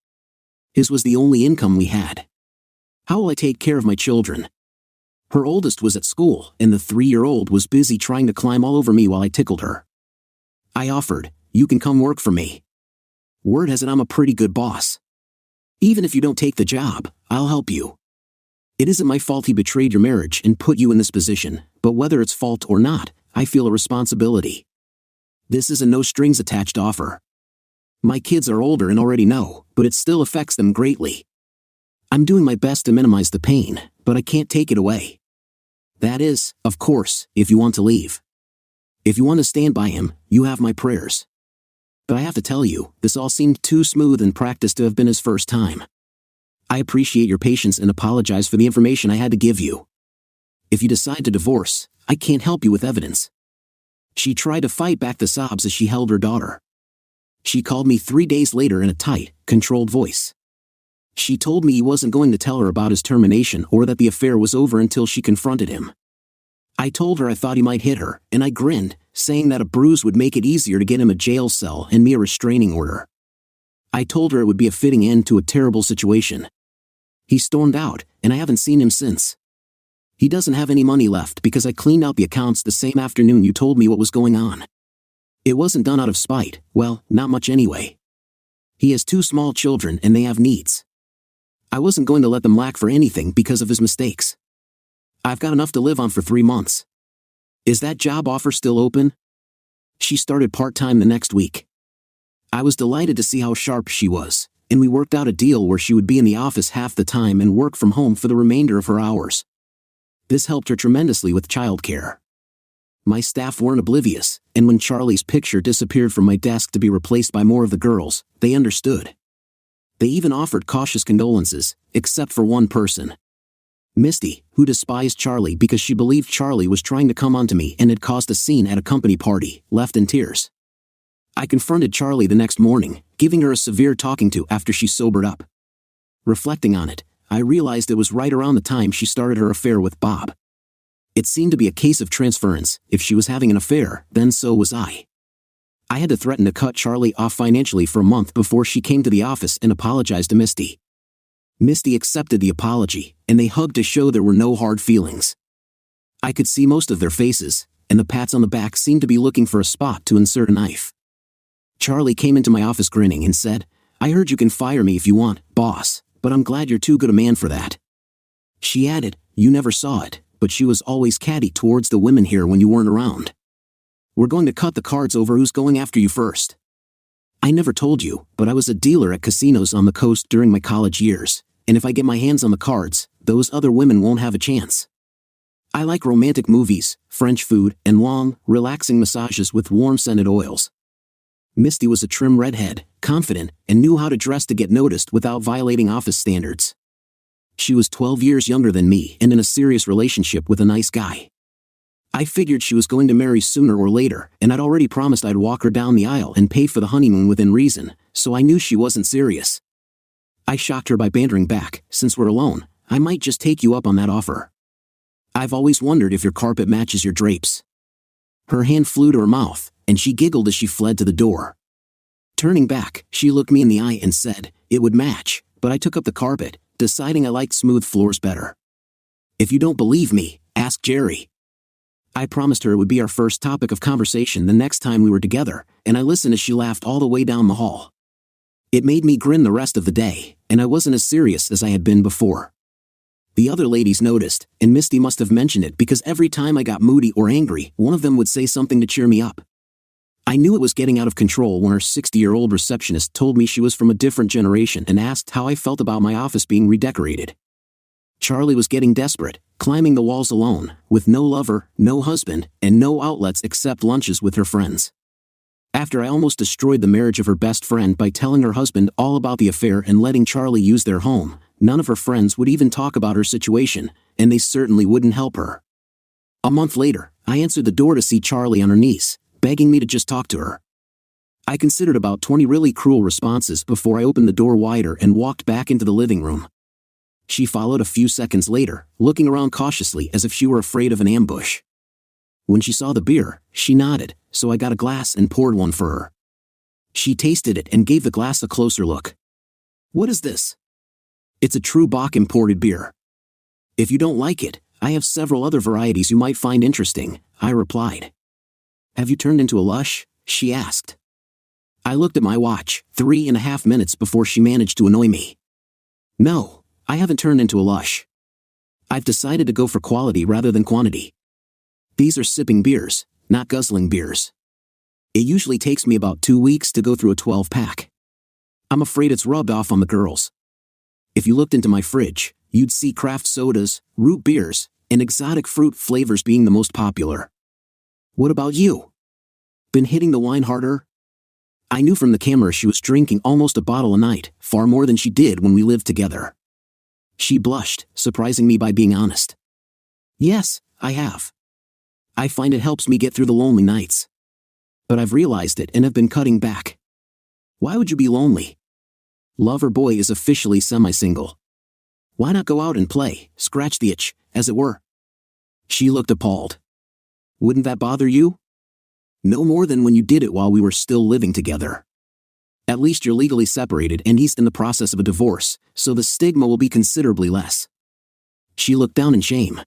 His was the only income we had. How will I take care of my children? Her oldest was at school, and the 3-year-old was busy trying to climb all over me while I tickled her. I offered, you can come work for me. Word has it I'm a pretty good boss. Even if you don't take the job, I'll help you. It isn't my fault he betrayed your marriage and put you in this position, but whether it's fault or not, I feel a responsibility. This is a no-strings-attached offer. My kids are older and already know, but it still affects them greatly. I'm doing my best to minimize the pain, but I can't take it away. That is, of course, if you want to leave. If you want to stand by him, you have my prayers. But I have to tell you, this all seemed too smooth in practice to have been his first time. I appreciate your patience and apologize for the information I had to give you. If you decide to divorce, I can't help you with evidence. She tried to fight back the sobs as she held her daughter. She called me 3 days later in a tight, controlled voice. She told me he wasn't going to tell her about his termination or that the affair was over until she confronted him. I told her I thought he might hit her, and I grinned, saying that a bruise would make it easier to get him a jail cell and me a restraining order. I told her it would be a fitting end to a terrible situation. He stormed out, and I haven't seen him since. He doesn't have any money left because I cleaned out the accounts the same afternoon you told me what was going on. It wasn't done out of spite, well, not much anyway. He has 2 small children and they have needs. I wasn't going to let them lack for anything because of his mistakes. I've got enough to live on for 3 months. Is that job offer still open? She started part-time the next week. I was delighted to see how sharp she was, and we worked out a deal where she would be in the office half the time and work from home for the remainder of her hours. This helped her tremendously with childcare. My staff weren't oblivious, and when Charlie's picture disappeared from my desk to be replaced by more of the girls, they understood. They even offered cautious condolences, except for one person. Misty, who despised Charlie because she believed Charlie was trying to come onto me and had caused a scene at a company party, left in tears. I confronted Charlie the next morning, giving her a severe talking to after she sobered up. Reflecting on it, I realized it was right around the time she started her affair with Bob. It seemed to be a case of transference. If she was having an affair, then so was I. I had to threaten to cut Charlie off financially for a month before she came to the office and apologized to Misty. Misty accepted the apology, and they hugged to show there were no hard feelings. I could see most of their faces, and the pats on the back seemed to be looking for a spot to insert a knife. Charlie came into my office grinning and said, I heard you can fire me if you want, boss, but I'm glad you're too good a man for that. She added, you never saw it, but she was always catty towards the women here when you weren't around. We're going to cut the cards over who's going after you first. I never told you, but I was a dealer at casinos on the coast during my college years, and if I get my hands on the cards, those other women won't have a chance. I like romantic movies, French food, and long, relaxing massages with warm-scented oils. Misty was a trim redhead, confident, and knew how to dress to get noticed without violating office standards. She was 12 years younger than me and in a serious relationship with a nice guy. I figured she was going to marry sooner or later, and I'd already promised I'd walk her down the aisle and pay for the honeymoon within reason, so I knew she wasn't serious. I shocked her by bantering back, since we're alone, I might just take you up on that offer. I've always wondered if your carpet matches your drapes." Her hand flew to her mouth, and she giggled as she fled to the door. Turning back, she looked me in the eye and said, "It would match, but I took up the carpet, deciding I liked smooth floors better." "If you don't believe me, ask Jerry." I promised her it would be our first topic of conversation the next time we were together, and I listened as she laughed all the way down the hall. It made me grin the rest of the day, and I wasn't as serious as I had been before. The other ladies noticed, and Misty must have mentioned it because every time I got moody or angry, one of them would say something to cheer me up. I knew it was getting out of control when our 60-year-old receptionist told me she was from a different generation and asked how I felt about my office being redecorated. Charlie was getting desperate, climbing the walls alone, with no lover, no husband, and no outlets except lunches with her friends. After I almost destroyed the marriage of her best friend by telling her husband all about the affair and letting Charlie use their home, none of her friends would even talk about her situation, and they certainly wouldn't help her. A month later, I answered the door to see Charlie on her knees, begging me to just talk to her. I considered about 20 really cruel responses before I opened the door wider and walked back into the living room. She followed a few seconds later, looking around cautiously as if she were afraid of an ambush. When she saw the beer, she nodded, so I got a glass and poured one for her. She tasted it and gave the glass a closer look. "What is this?" "It's a true Bock imported beer. If you don't like it, I have several other varieties you might find interesting," I replied. "Have you turned into a lush?" she asked. I looked at my watch, 3.5 minutes before she managed to annoy me. "No, I haven't turned into a lush. I've decided to go for quality rather than quantity. These are sipping beers, not guzzling beers. It usually takes me about 2 weeks to go through a 12-pack. I'm afraid it's rubbed off on the girls. If you looked into my fridge, you'd see craft sodas, root beers, and exotic fruit flavors being the most popular. What about you? Been hitting the wine harder?" I knew from the camera she was drinking almost a bottle a night, far more than she did when we lived together. She blushed, surprising me by being honest. "Yes, I have. I find it helps me get through the lonely nights. But I've realized it and have been cutting back." "Why would you be lonely?" "Lover boy is officially semi-single. Why not go out and play, scratch the itch, as it were?" She looked appalled. "Wouldn't that bother you?" "No more than when you did it while we were still living together. At least you're legally separated and he's in the process of a divorce, so the stigma will be considerably less." She looked down in shame.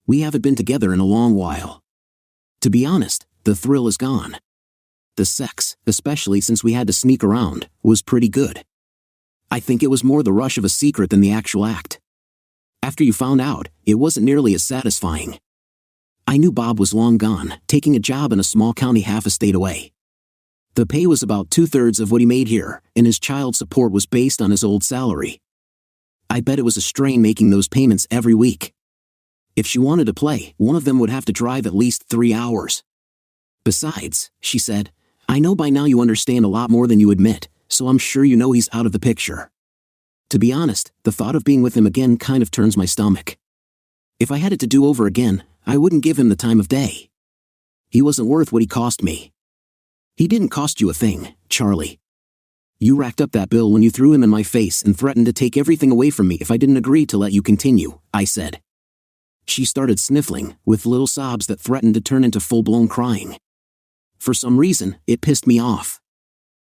"We haven't been together in a long while. To be honest, the thrill is gone. The sex, especially since we had to sneak around, was pretty good. I think it was more the rush of a secret than the actual act. After you found out, it wasn't nearly as satisfying. I knew Bob was long gone, taking a job in a small county half a state away. The pay was about 2/3 of what he made here, and his child support was based on his old salary. I bet it was a strain making those payments every week. If she wanted to play, one of them would have to drive at least 3 hours. Besides, she said, I know by now you understand a lot more than you admit, so I'm sure you know he's out of the picture. To be honest, the thought of being with him again kind of turns my stomach. If I had it to do over again, I wouldn't give him the time of day. He wasn't worth what he cost me. He didn't cost you a thing, Charlie. You racked up that bill when you threw him in my face and threatened to take everything away from me if I didn't agree to let you continue, I said. She started sniffling, with little sobs that threatened to turn into full-blown crying. For some reason, it pissed me off.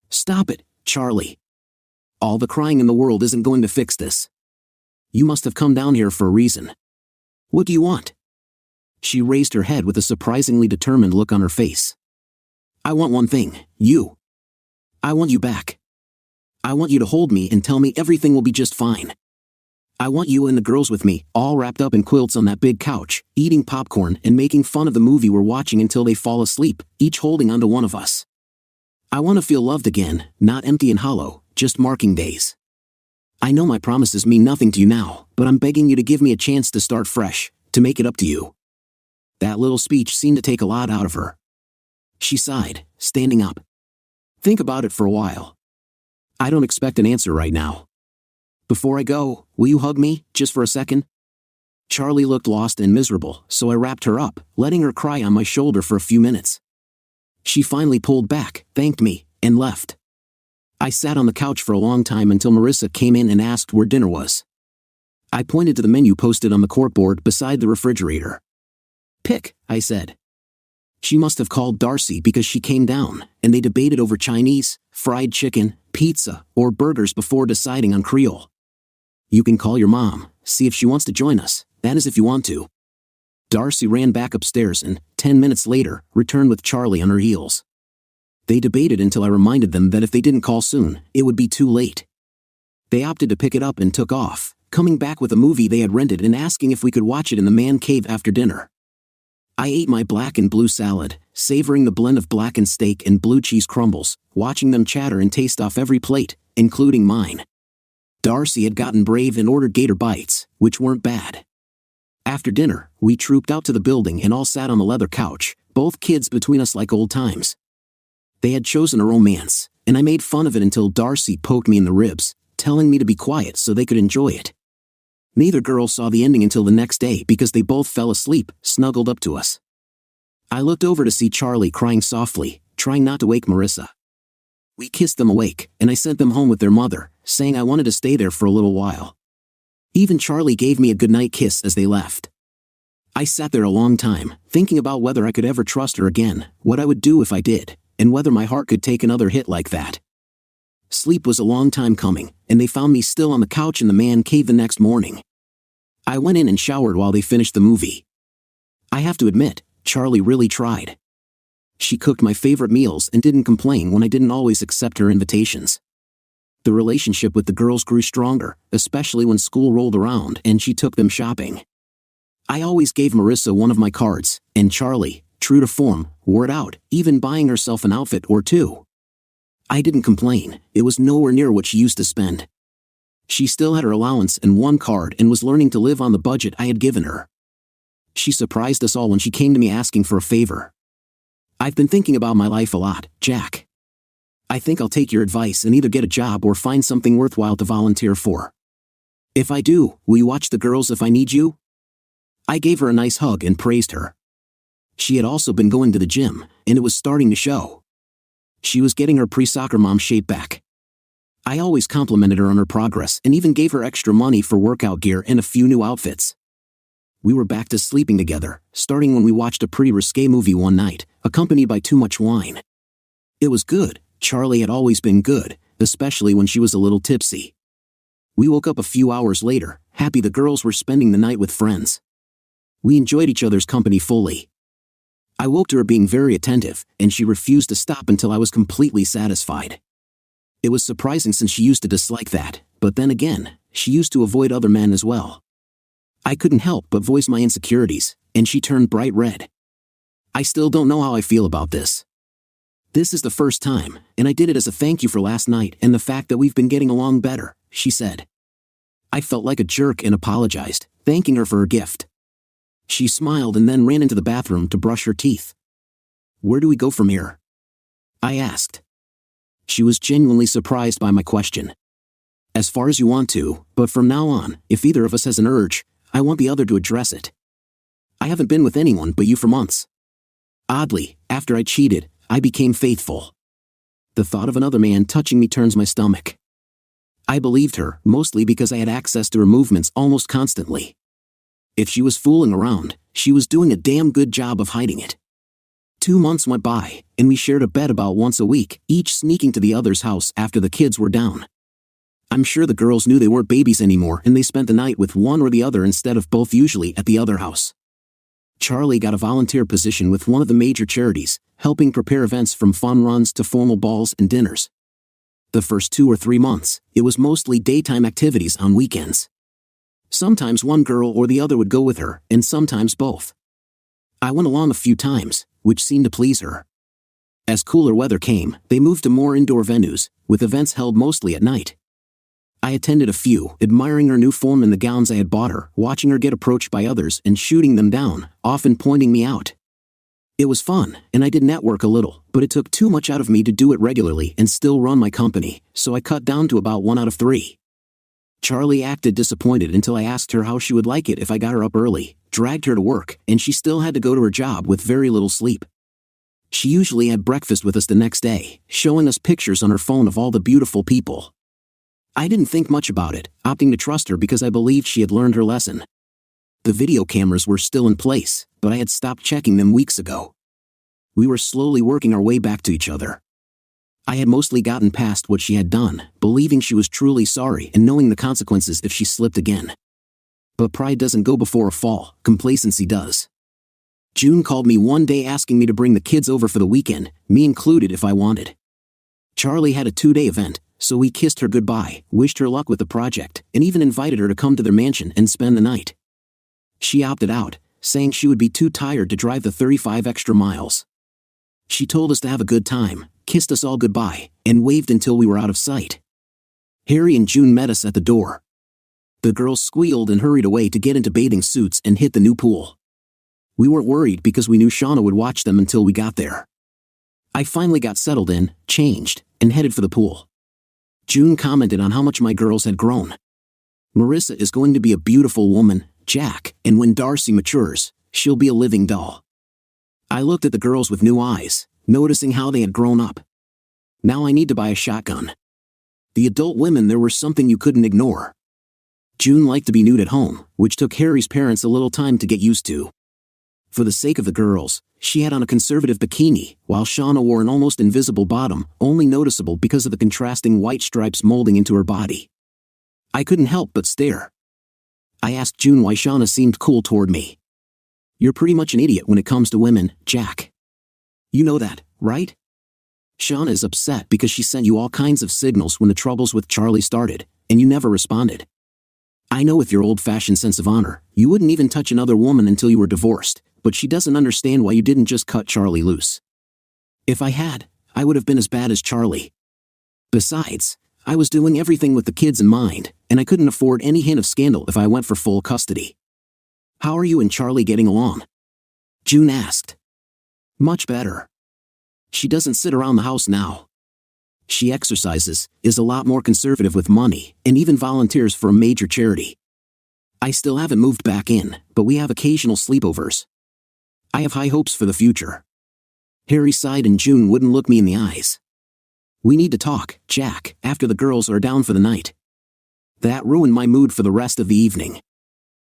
Stop it, Charlie. All the crying in the world isn't going to fix this. You must have come down here for a reason. What do you want? She raised her head with a surprisingly determined look on her face. I want one thing, you. I want you back. I want you to hold me and tell me everything will be just fine. I want you and the girls with me, all wrapped up in quilts on that big couch, eating popcorn and making fun of the movie we're watching until they fall asleep, each holding onto one of us. I want to feel loved again, not empty and hollow, just marking days. I know my promises mean nothing to you now, but I'm begging you to give me a chance to start fresh, to make it up to you. That little speech seemed to take a lot out of her. She sighed, standing up. Think about it for a while. I don't expect an answer right now. Before I go, will you hug me, just for a second? Charlie looked lost and miserable, so I wrapped her up, letting her cry on my shoulder for a few minutes. She finally pulled back, thanked me, and left. I sat on the couch for a long time until Marissa came in and asked where dinner was. I pointed to the menu posted on the corkboard beside the refrigerator. "Pick," I said. She must have called Darcy because she came down, and they debated over Chinese, fried chicken, pizza, or burgers before deciding on Creole. "You can call your mom, see if she wants to join us, that is if you want to." Darcy ran back upstairs and, 10 minutes later, returned with Charlie on her heels. They debated until I reminded them that if they didn't call soon, it would be too late. They opted to pick it up and took off, coming back with a movie they had rented and asking if we could watch it in the man cave after dinner. I ate my black and blue salad, savoring the blend of blackened steak and blue cheese crumbles, watching them chatter and taste off every plate, including mine. Darcy had gotten brave and ordered gator bites, which weren't bad. After dinner, we trooped out to the building and all sat on the leather couch, both kids between us like old times. They had chosen a romance, and I made fun of it until Darcy poked me in the ribs, telling me to be quiet so they could enjoy it. Neither girl saw the ending until the next day because they both fell asleep, snuggled up to us. I looked over to see Charlie crying softly, trying not to wake Marissa. We kissed them awake, and I sent them home with their mother, saying I wanted to stay there for a little while. Even Charlie gave me a goodnight kiss as they left. I sat there a long time, thinking about whether I could ever trust her again, what I would do if I did, and whether my heart could take another hit like that. Sleep was a long time coming, and they found me still on the couch in the man cave the next morning. I went in and showered while they finished the movie. I have to admit, Charlie really tried. She cooked my favorite meals and didn't complain when I didn't always accept her invitations. The relationship with the girls grew stronger, especially when school rolled around and she took them shopping. I always gave Marissa one of my cards, and Charlie, true to form, wore it out, even buying herself an outfit or two. I didn't complain, it was nowhere near what she used to spend. She still had her allowance and one card and was learning to live on the budget I had given her. She surprised us all when she came to me asking for a favor. "I've been thinking about my life a lot, Jack. I think I'll take your advice and either get a job or find something worthwhile to volunteer for. If I do, will you watch the girls if I need you?" I gave her a nice hug and praised her. She had also been going to the gym, and it was starting to show. She was getting her pre-soccer mom shape back. I always complimented her on her progress and even gave her extra money for workout gear and a few new outfits. We were back to sleeping together, starting when we watched a pretty risque movie one night, accompanied by too much wine. It was good. Charlie had always been good, especially when she was a little tipsy. We woke up a few hours later, happy the girls were spending the night with friends. We enjoyed each other's company fully. I woke to her being very attentive, and she refused to stop until I was completely satisfied. It was surprising since she used to dislike that, but then again, she used to avoid other men as well. I couldn't help but voice my insecurities, and she turned bright red. "I still don't know how I feel about this. This is the first time, and I did it as a thank you for last night and the fact that we've been getting along better," she said. I felt like a jerk and apologized, thanking her for her gift. She smiled and then ran into the bathroom to brush her teeth. "Where do we go from here?" I asked. She was genuinely surprised by my question. "As far as you want to, but from now on, if either of us has an urge, I want the other to address it. I haven't been with anyone but you for months. Oddly, after I cheated, I became faithful. The thought of another man touching me turns my stomach." I believed her, mostly because I had access to her movements almost constantly. If she was fooling around, she was doing a damn good job of hiding it. 2 months went by, and we shared a bed about once a week, each sneaking to the other's house after the kids were down. I'm sure the girls knew they weren't babies anymore and they spent the night with one or the other instead of both, usually at the other house. Charlie got a volunteer position with one of the major charities, helping prepare events from fun runs to formal balls and dinners. The first 2 or 3 months, it was mostly daytime activities on weekends. Sometimes one girl or the other would go with her, and sometimes both. I went along a few times, which seemed to please her. As cooler weather came, they moved to more indoor venues, with events held mostly at night. I attended a few, admiring her new form and the gowns I had bought her, watching her get approached by others and shooting them down, often pointing me out. It was fun, and I did network a little, but it took too much out of me to do it regularly and still run my company, so I cut down to about 1 out of 3. Charlie acted disappointed until I asked her how she would like it if I got her up early, dragged her to work, and she still had to go to her job with very little sleep. She usually had breakfast with us the next day, showing us pictures on her phone of all the beautiful people. I didn't think much about it, opting to trust her because I believed she had learned her lesson. The video cameras were still in place, but I had stopped checking them weeks ago. We were slowly working our way back to each other. I had mostly gotten past what she had done, believing she was truly sorry and knowing the consequences if she slipped again. But pride doesn't go before a fall, complacency does. June called me one day asking me to bring the kids over for the weekend, me included if I wanted. Charlie had a 2-day event, so we kissed her goodbye, wished her luck with the project, and even invited her to come to their mansion and spend the night. She opted out, saying she would be too tired to drive the 35 extra miles. She told us to have a good time, kissed us all goodbye, and waved until we were out of sight. Harry and June met us at the door. The girls squealed and hurried away to get into bathing suits and hit the new pool. We weren't worried because we knew Shauna would watch them until we got there. I finally got settled in, changed, and headed for the pool. June commented on how much my girls had grown. Marissa is going to be a beautiful woman, Jack, and when Darcy matures, she'll be a living doll. I looked at the girls with new eyes, noticing how they had grown up. Now I need to buy a shotgun. The adult women there were something you couldn't ignore. June liked to be nude at home, which took Harry's parents a little time to get used to. For the sake of the girls, she had on a conservative bikini, while Shauna wore an almost invisible bottom, only noticeable because of the contrasting white stripes molding into her body. I couldn't help but stare. I asked June why Shauna seemed cool toward me. You're pretty much an idiot when it comes to women, Jack. You know that, right? Shauna is upset because she sent you all kinds of signals when the troubles with Charlie started, and you never responded. I know with your old-fashioned sense of honor, you wouldn't even touch another woman until you were divorced, but she doesn't understand why you didn't just cut Charlie loose. If I had, I would have been as bad as Charlie. Besides, I was doing everything with the kids in mind, and I couldn't afford any hint of scandal if I went for full custody. How are you and Charlie getting along? June asked. Much better. She doesn't sit around the house now. She exercises, is a lot more conservative with money, and even volunteers for a major charity. I still haven't moved back in, but we have occasional sleepovers. I have high hopes for the future. Harry sighed and June wouldn't look me in the eyes. We need to talk, Jack, after the girls are down for the night. That ruined my mood for the rest of the evening.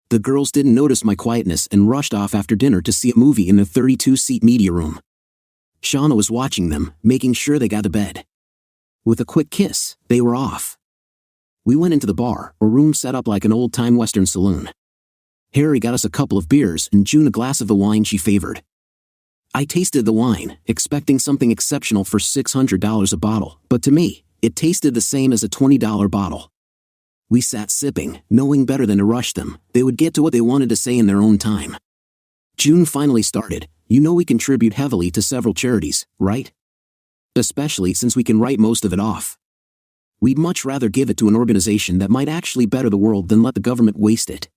The girls didn't notice my quietness and rushed off after dinner to see a movie in the 32-seat media room. Shauna was watching them, making sure they got to bed. With a quick kiss, they were off. We went into the bar, a room set up like an old-time Western saloon. Harry got us a couple of beers and June a glass of the wine she favored. I tasted the wine, expecting something exceptional for $600 a bottle, but to me, it tasted the same as a $20 bottle. We sat sipping, knowing better than to rush them. They would get to what they wanted to say in their own time. June finally started. You know we contribute heavily to several charities, right? Especially since we can write most of it off. We'd much rather give it to an organization that might actually better the world than let the government waste it.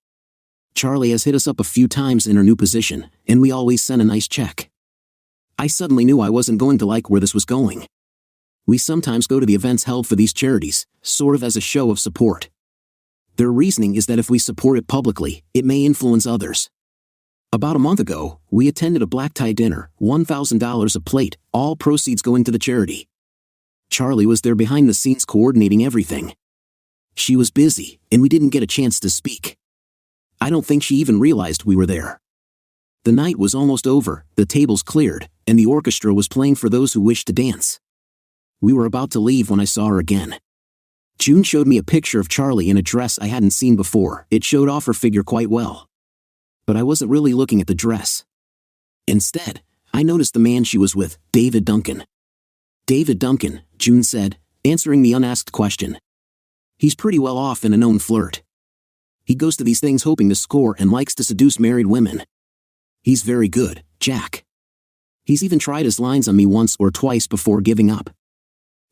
Charlie has hit us up a few times in her new position, and we always send a nice check. I suddenly knew I wasn't going to like where this was going. We sometimes go to the events held for these charities, sort of as a show of support. Their reasoning is that if we support it publicly, it may influence others. About a month ago, we attended a black tie dinner, $1,000 a plate, all proceeds going to the charity. Charlie was there behind the scenes coordinating everything. She was busy, and we didn't get a chance to speak. I don't think she even realized we were there. The night was almost over, the tables cleared, and the orchestra was playing for those who wished to dance. We were about to leave when I saw her again. June showed me a picture of Charlie in a dress I hadn't seen before. It showed off her figure quite well. But I wasn't really looking at the dress. Instead, I noticed the man she was with, David Duncan. David Duncan, June said, answering the unasked question. He's pretty well off and a known flirt. He goes to these things hoping to score and likes to seduce married women. He's very good, Jack. He's even tried his lines on me once or twice before giving up.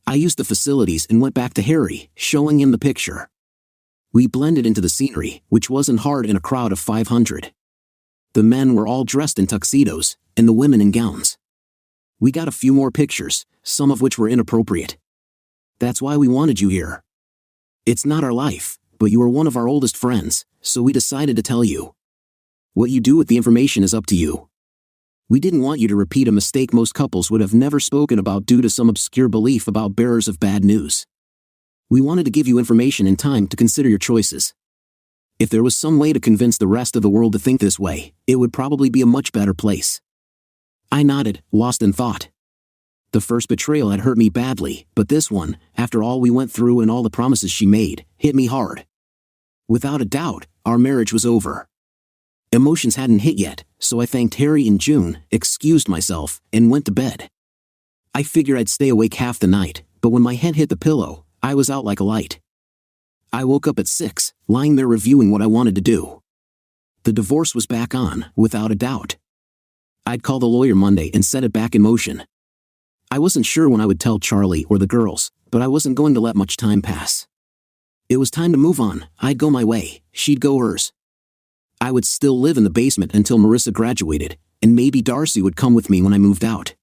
I used the facilities and went back to Harry, showing him the picture. We blended into the scenery, which wasn't hard in a crowd of 500. The men were all dressed in tuxedos, and the women in gowns. We got a few more pictures, some of which were inappropriate. That's why we wanted you here. It's not our life, but you are one of our oldest friends, so we decided to tell you. What you do with the information is up to you. We didn't want you to repeat a mistake most couples would have never spoken about due to some obscure belief about bearers of bad news. We wanted to give you information and time to consider your choices. If there was some way to convince the rest of the world to think this way, it would probably be a much better place." I nodded, lost in thought. The first betrayal had hurt me badly, but this one, after all we went through and all the promises she made, hit me hard. Without a doubt, our marriage was over. Emotions hadn't hit yet, so I thanked Harry in June, excused myself, and went to bed. I figured I'd stay awake half the night, but when my head hit the pillow, I was out like a light. I woke up at 6, lying there reviewing what I wanted to do. The divorce was back on, without a doubt. I'd call the lawyer Monday and set it back in motion. I wasn't sure when I would tell Charlie or the girls, but I wasn't going to let much time pass. It was time to move on. I'd go my way, she'd go hers. I would still live in the basement until Marissa graduated, and maybe Darcy would come with me when I moved out.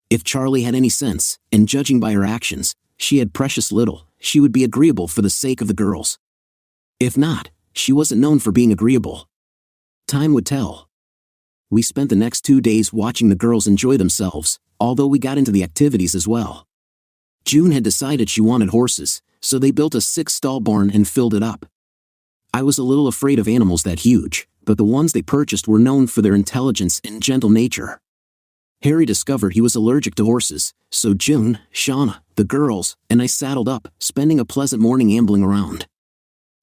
If Charlie had any sense, and judging by her actions, she had precious little, she would be agreeable for the sake of the girls. If not, she wasn't known for being agreeable. Time would tell. We spent the next 2 days watching the girls enjoy themselves, although we got into the activities as well. June had decided she wanted horses, so they built a 6-stall barn and filled it up. I was a little afraid of animals that huge, but the ones they purchased were known for their intelligence and gentle nature. Harry discovered he was allergic to horses, so June, Shauna, the girls, and I saddled up, spending a pleasant morning ambling around.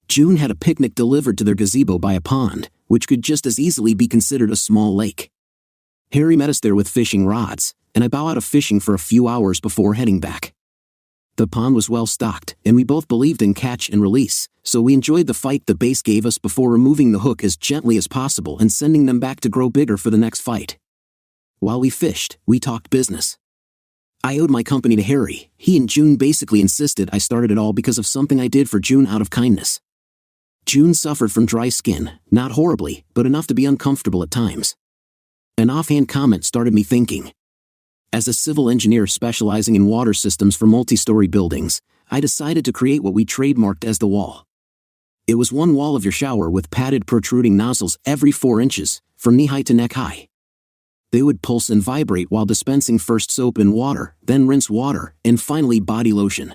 June had a picnic delivered to their gazebo by a pond, which could just as easily be considered a small lake. Harry met us there with fishing rods, and I bow out of fishing for a few hours before heading back. The pond was well stocked, and we both believed in catch and release, so we enjoyed the fight the base gave us before removing the hook as gently as possible and sending them back to grow bigger for the next fight. While we fished, we talked business. I owed my company to Harry. He and June basically insisted I started it all because of something I did for June out of kindness. June suffered from dry skin, not horribly, but enough to be uncomfortable at times. An offhand comment started me thinking. As a civil engineer specializing in water systems for multi-story buildings, I decided to create what we trademarked as the wall. It was one wall of your shower with padded protruding nozzles every 4 inches, from knee-high to neck-high. They would pulse and vibrate while dispensing first soap and water, then rinse water, and finally body lotion.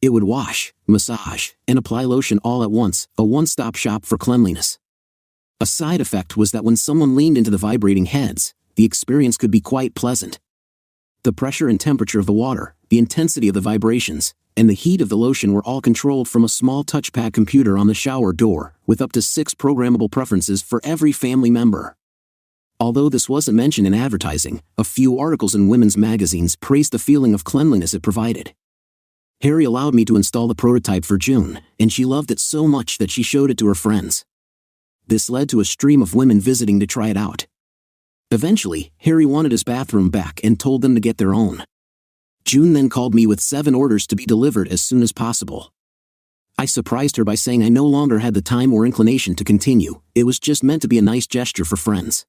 It would wash, massage, and apply lotion all at once, a one-stop shop for cleanliness. A side effect was that when someone leaned into the vibrating heads, the experience could be quite pleasant. The pressure and temperature of the water, the intensity of the vibrations, and the heat of the lotion were all controlled from a small touchpad computer on the shower door, with up to 6 programmable preferences for every family member. Although this wasn't mentioned in advertising, a few articles in women's magazines praised the feeling of cleanliness it provided. Harry allowed me to install the prototype for June, and she loved it so much that she showed it to her friends. This led to a stream of women visiting to try it out. Eventually, Harry wanted his bathroom back and told them to get their own. June then called me with 7 orders to be delivered as soon as possible. I surprised her by saying I no longer had the time or inclination to continue, it was just meant to be a nice gesture for friends.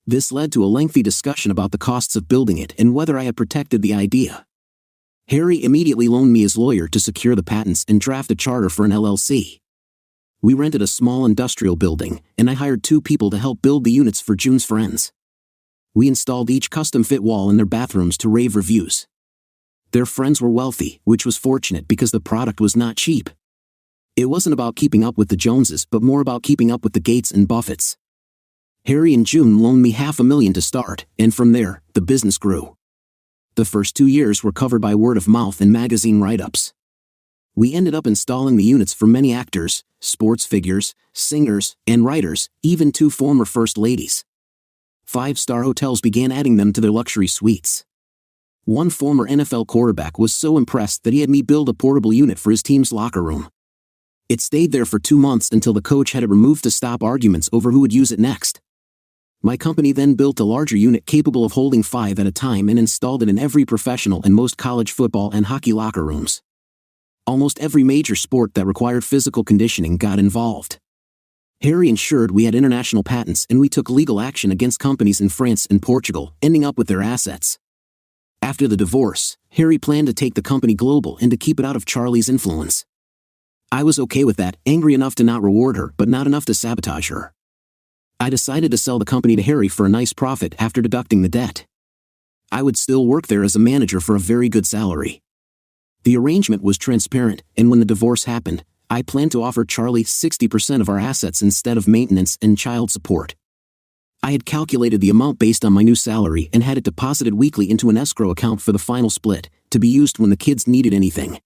This led to a lengthy discussion about the costs of building it and whether I had protected the idea. Harry immediately loaned me his lawyer to secure the patents and draft a charter for an LLC. We rented a small industrial building, and I hired 2 people to help build the units for June's friends. We installed each custom-fit wall in their bathrooms to rave reviews. Their friends were wealthy, which was fortunate because the product was not cheap. It wasn't about keeping up with the Joneses but more about keeping up with the Gates and Buffetts. Harry and June loaned me $500,000 to start, and from there, the business grew. The first 2 years were covered by word of mouth and magazine write-ups. We ended up installing the units for many actors, sports figures, singers, and writers, even 2 former first ladies. 5-star hotels began adding them to their luxury suites. One former NFL quarterback was so impressed that he had me build a portable unit for his team's locker room. It stayed there for 2 months until the coach had it removed to stop arguments over who would use it next. My company then built a larger unit capable of holding 5 at a time and installed it in every professional and most college football and hockey locker rooms. Almost every major sport that required physical conditioning got involved. Harry ensured we had international patents and we took legal action against companies in France and Portugal, ending up with their assets. After the divorce, Harry planned to take the company global and to keep it out of Charlie's influence. I was okay with that, angry enough to not reward her but not enough to sabotage her. I decided to sell the company to Harry for a nice profit after deducting the debt. I would still work there as a manager for a very good salary. The arrangement was transparent, and when the divorce happened, I planned to offer Charlie 60% of our assets instead of maintenance and child support. I had calculated the amount based on my new salary and had it deposited weekly into an escrow account for the final split, to be used when the kids needed anything.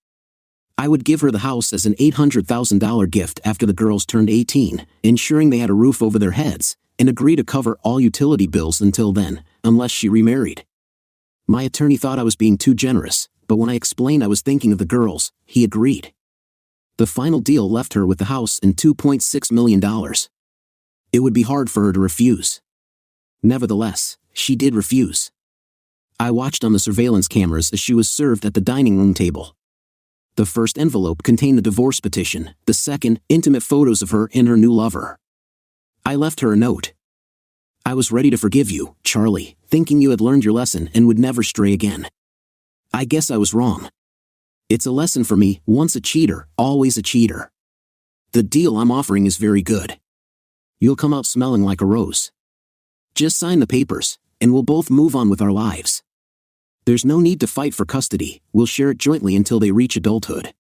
I would give her the house as an $800,000 gift after the girls turned 18, ensuring they had a roof over their heads, and agree to cover all utility bills until then, unless she remarried. My attorney thought I was being too generous, but when I explained I was thinking of the girls, he agreed. The final deal left her with the house and $2.6 million. It would be hard for her to refuse. Nevertheless, she did refuse. I watched on the surveillance cameras as she was served at the dining room table. The first envelope contained the divorce petition, the second, intimate photos of her and her new lover. I left her a note. I was ready to forgive you, Charlie, thinking you had learned your lesson and would never stray again. I guess I was wrong. It's a lesson for me, once a cheater, always a cheater. The deal I'm offering is very good. You'll come out smelling like a rose. Just sign the papers, and we'll both move on with our lives. There's no need to fight for custody, we'll share it jointly until they reach adulthood.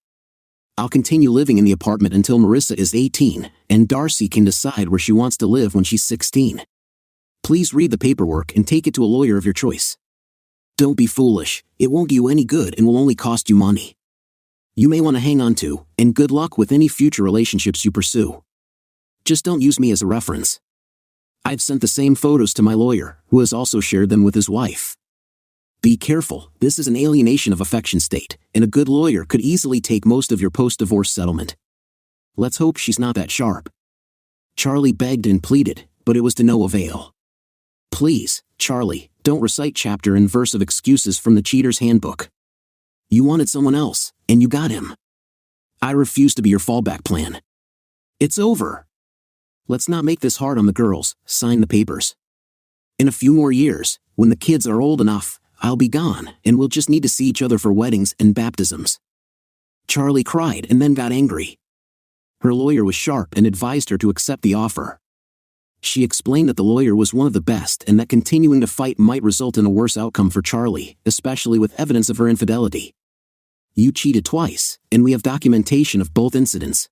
I'll continue living in the apartment until Marissa is 18, and Darcy can decide where she wants to live when she's 16. Please read the paperwork and take it to a lawyer of your choice. Don't be foolish, it won't do you any good and will only cost you money. You may want to hang on to, and good luck with any future relationships you pursue. Just don't use me as a reference. I've sent the same photos to my lawyer, who has also shared them with his wife. Be careful, this is an alienation of affection state, and a good lawyer could easily take most of your post-divorce settlement. Let's hope she's not that sharp. Charlie begged and pleaded, but it was to no avail. Please, Charlie, don't recite chapter and verse of excuses from the cheater's handbook. You wanted someone else, and you got him. I refuse to be your fallback plan. It's over. Let's not make this hard on the girls, sign the papers. In a few more years, when the kids are old enough, I'll be gone, and we'll just need to see each other for weddings and baptisms. Charlie cried and then got angry. Her lawyer was sharp and advised her to accept the offer. She explained that the lawyer was one of the best and that continuing to fight might result in a worse outcome for Charlie, especially with evidence of her infidelity. You cheated twice, and we have documentation of both incidents.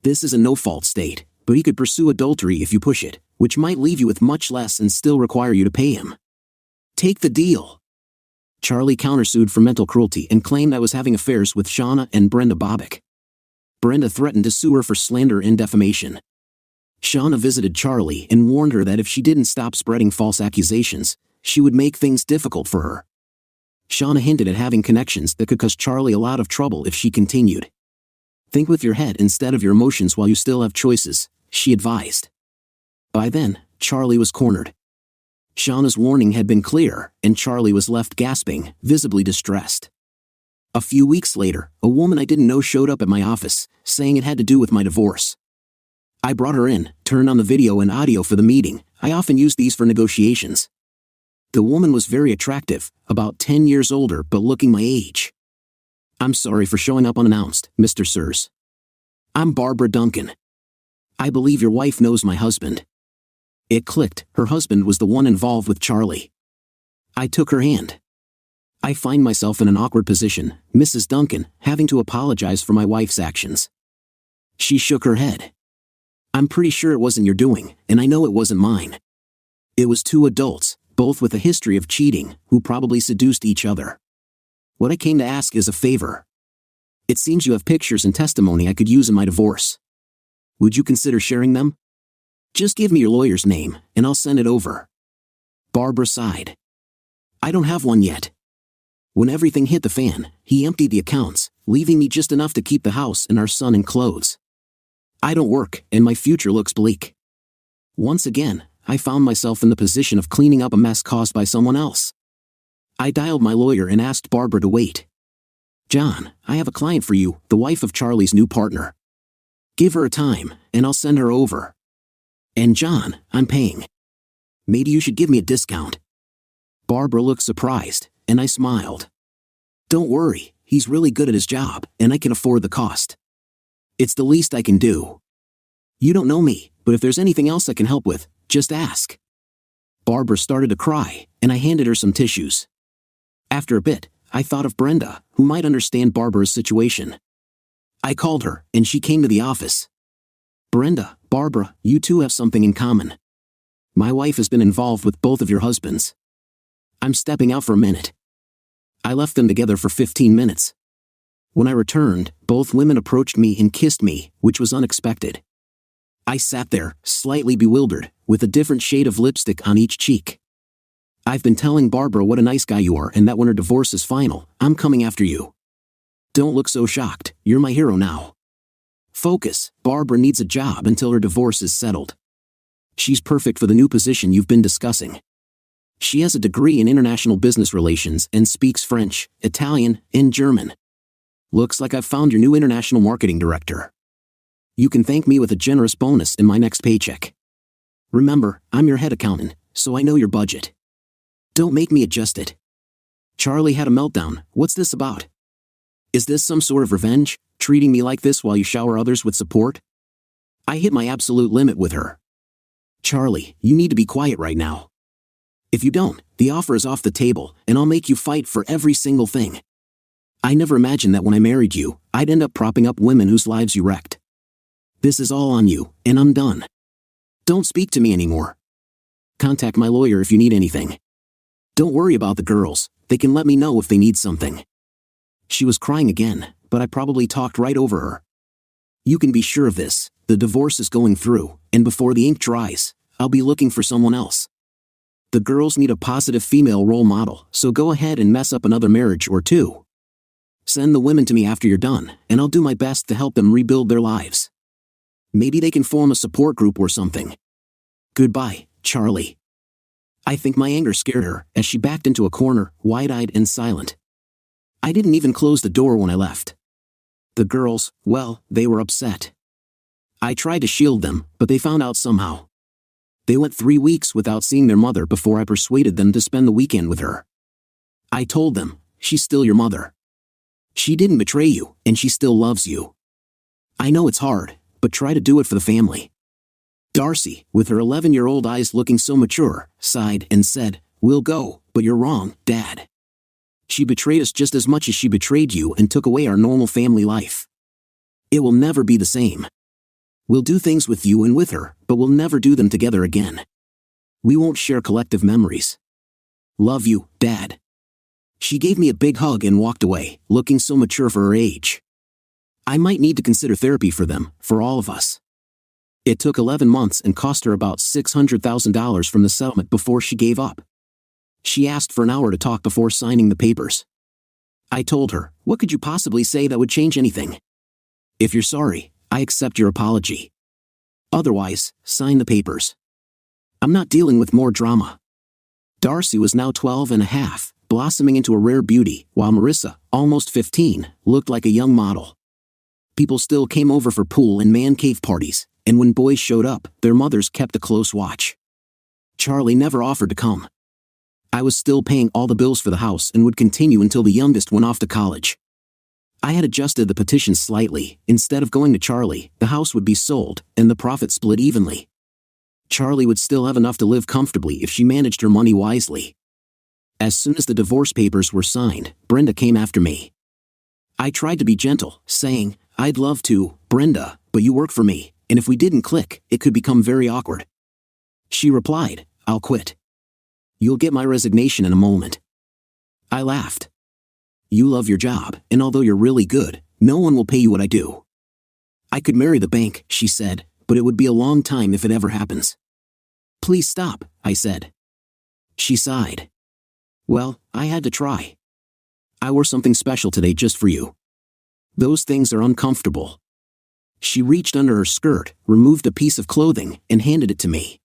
This is a no-fault state, but he could pursue adultery if you push it, which might leave you with much less and still require you to pay him. Take the deal. Charlie countersued for mental cruelty and claimed I was having affairs with Shauna and Brenda Bobick. Brenda threatened to sue her for slander and defamation. Shauna visited Charlie and warned her that if she didn't stop spreading false accusations, she would make things difficult for her. Shauna hinted at having connections that could cause Charlie a lot of trouble if she continued. Think with your head instead of your emotions while you still have choices, she advised. By then, Charlie was cornered. Shauna's warning had been clear, and Charlie was left gasping, visibly distressed. A few weeks later, a woman I didn't know showed up at my office, saying it had to do with my divorce. I brought her in, turned on the video and audio for the meeting. I often use these for negotiations. The woman was very attractive, about 10 years older but looking my age. I'm sorry for showing up unannounced, Mr. Sears. I'm Barbara Duncan. I believe your wife knows my husband. It clicked, her husband was the one involved with Charlie. I took her hand. I find myself in an awkward position, Mrs. Duncan, having to apologize for my wife's actions. She shook her head. I'm pretty sure it wasn't your doing, and I know it wasn't mine. It was two adults, both with a history of cheating, who probably seduced each other. What I came to ask is a favor. It seems you have pictures and testimony I could use in my divorce. Would you consider sharing them? Just give me your lawyer's name, and I'll send it over. Barbara sighed. I don't have one yet. When everything hit the fan, he emptied the accounts, leaving me just enough to keep the house and our son in clothes. I don't work, and my future looks bleak. Once again, I found myself in the position of cleaning up a mess caused by someone else. I dialed my lawyer and asked Barbara to wait. John, I have a client for you, the wife of Charlie's new partner. Give her a time, and I'll send her over. And John, I'm paying. Maybe you should give me a discount. Barbara looked surprised, and I smiled. Don't worry, he's really good at his job, and I can afford the cost. It's the least I can do. You don't know me, but if there's anything else I can help with, just ask. Barbara started to cry, and I handed her some tissues. After a bit, I thought of Brenda, who might understand Barbara's situation. I called her, and she came to the office. Brenda, Barbara, you two have something in common. My wife has been involved with both of your husbands. I'm stepping out for a minute. I left them together for 15 minutes. When I returned, both women approached me and kissed me, which was unexpected. I sat there, slightly bewildered, with a different shade of lipstick on each cheek. I've been telling Barbara what a nice guy you are and that when her divorce is final, I'm coming after you. Don't look so shocked, you're my hero now. Focus, Barbara needs a job until her divorce is settled. She's perfect for the new position you've been discussing. She has a degree in international business relations and speaks French, Italian, and German. Looks like I've found your new international marketing director. You can thank me with a generous bonus in my next paycheck. Remember, I'm your head accountant, so I know your budget. Don't make me adjust it. Charlie had a meltdown. What's this about? Is this some sort of revenge, treating me like this while you shower others with support? I hit my absolute limit with her. Charlie, you need to be quiet right now. If you don't, the offer is off the table, and I'll make you fight for every single thing. I never imagined that when I married you, I'd end up propping up women whose lives you wrecked. This is all on you, and I'm done. Don't speak to me anymore. Contact my lawyer if you need anything. Don't worry about the girls, they can let me know if they need something. She was crying again, but I probably talked right over her. You can be sure of this, the divorce is going through, and before the ink dries, I'll be looking for someone else. The girls need a positive female role model, so go ahead and mess up another marriage or two. Send the women to me after you're done, and I'll do my best to help them rebuild their lives. Maybe they can form a support group or something. Goodbye, Charlie. I think my anger scared her, as she backed into a corner, wide-eyed and silent. I didn't even close the door when I left. The girls, well, they were upset. I tried to shield them, but they found out somehow. They went 3 weeks without seeing their mother before I persuaded them to spend the weekend with her. I told them, she's still your mother. She didn't betray you, and she still loves you. I know it's hard, but try to do it for the family. Darcy, with her 11-year-old eyes looking so mature, sighed and said, We'll go, but you're wrong, Dad. She betrayed us just as much as she betrayed you and took away our normal family life. It will never be the same. We'll do things with you and with her, but we'll never do them together again. We won't share collective memories. Love you, Dad. She gave me a big hug and walked away, looking so mature for her age. I might need to consider therapy for them, for all of us. It took 11 months and cost her about $600,000 from the settlement before she gave up. She asked for an hour to talk before signing the papers. I told her, what could you possibly say that would change anything? If you're sorry, I accept your apology. Otherwise, sign the papers. I'm not dealing with more drama. Darcy was now 12 and a half, blossoming into a rare beauty, while Marissa, almost 15, looked like a young model. People still came over for pool and man cave parties, and when boys showed up, their mothers kept a close watch. Charlie never offered to come. I was still paying all the bills for the house and would continue until the youngest went off to college. I had adjusted the petition slightly. Instead of going to Charlie, the house would be sold, and the profit split evenly. Charlie would still have enough to live comfortably if she managed her money wisely. As soon as the divorce papers were signed, Brenda came after me. I tried to be gentle, saying, I'd love to, Brenda, but you work for me, and if we didn't click, it could become very awkward. She replied, I'll quit. You'll get my resignation in a moment. I laughed. You love your job, and although you're really good, no one will pay you what I do. I could marry the bank, she said, but it would be a long time if it ever happens. Please stop, I said. She sighed. Well, I had to try. I wore something special today just for you. Those things are uncomfortable. She reached under her skirt, removed a piece of clothing, and handed it to me.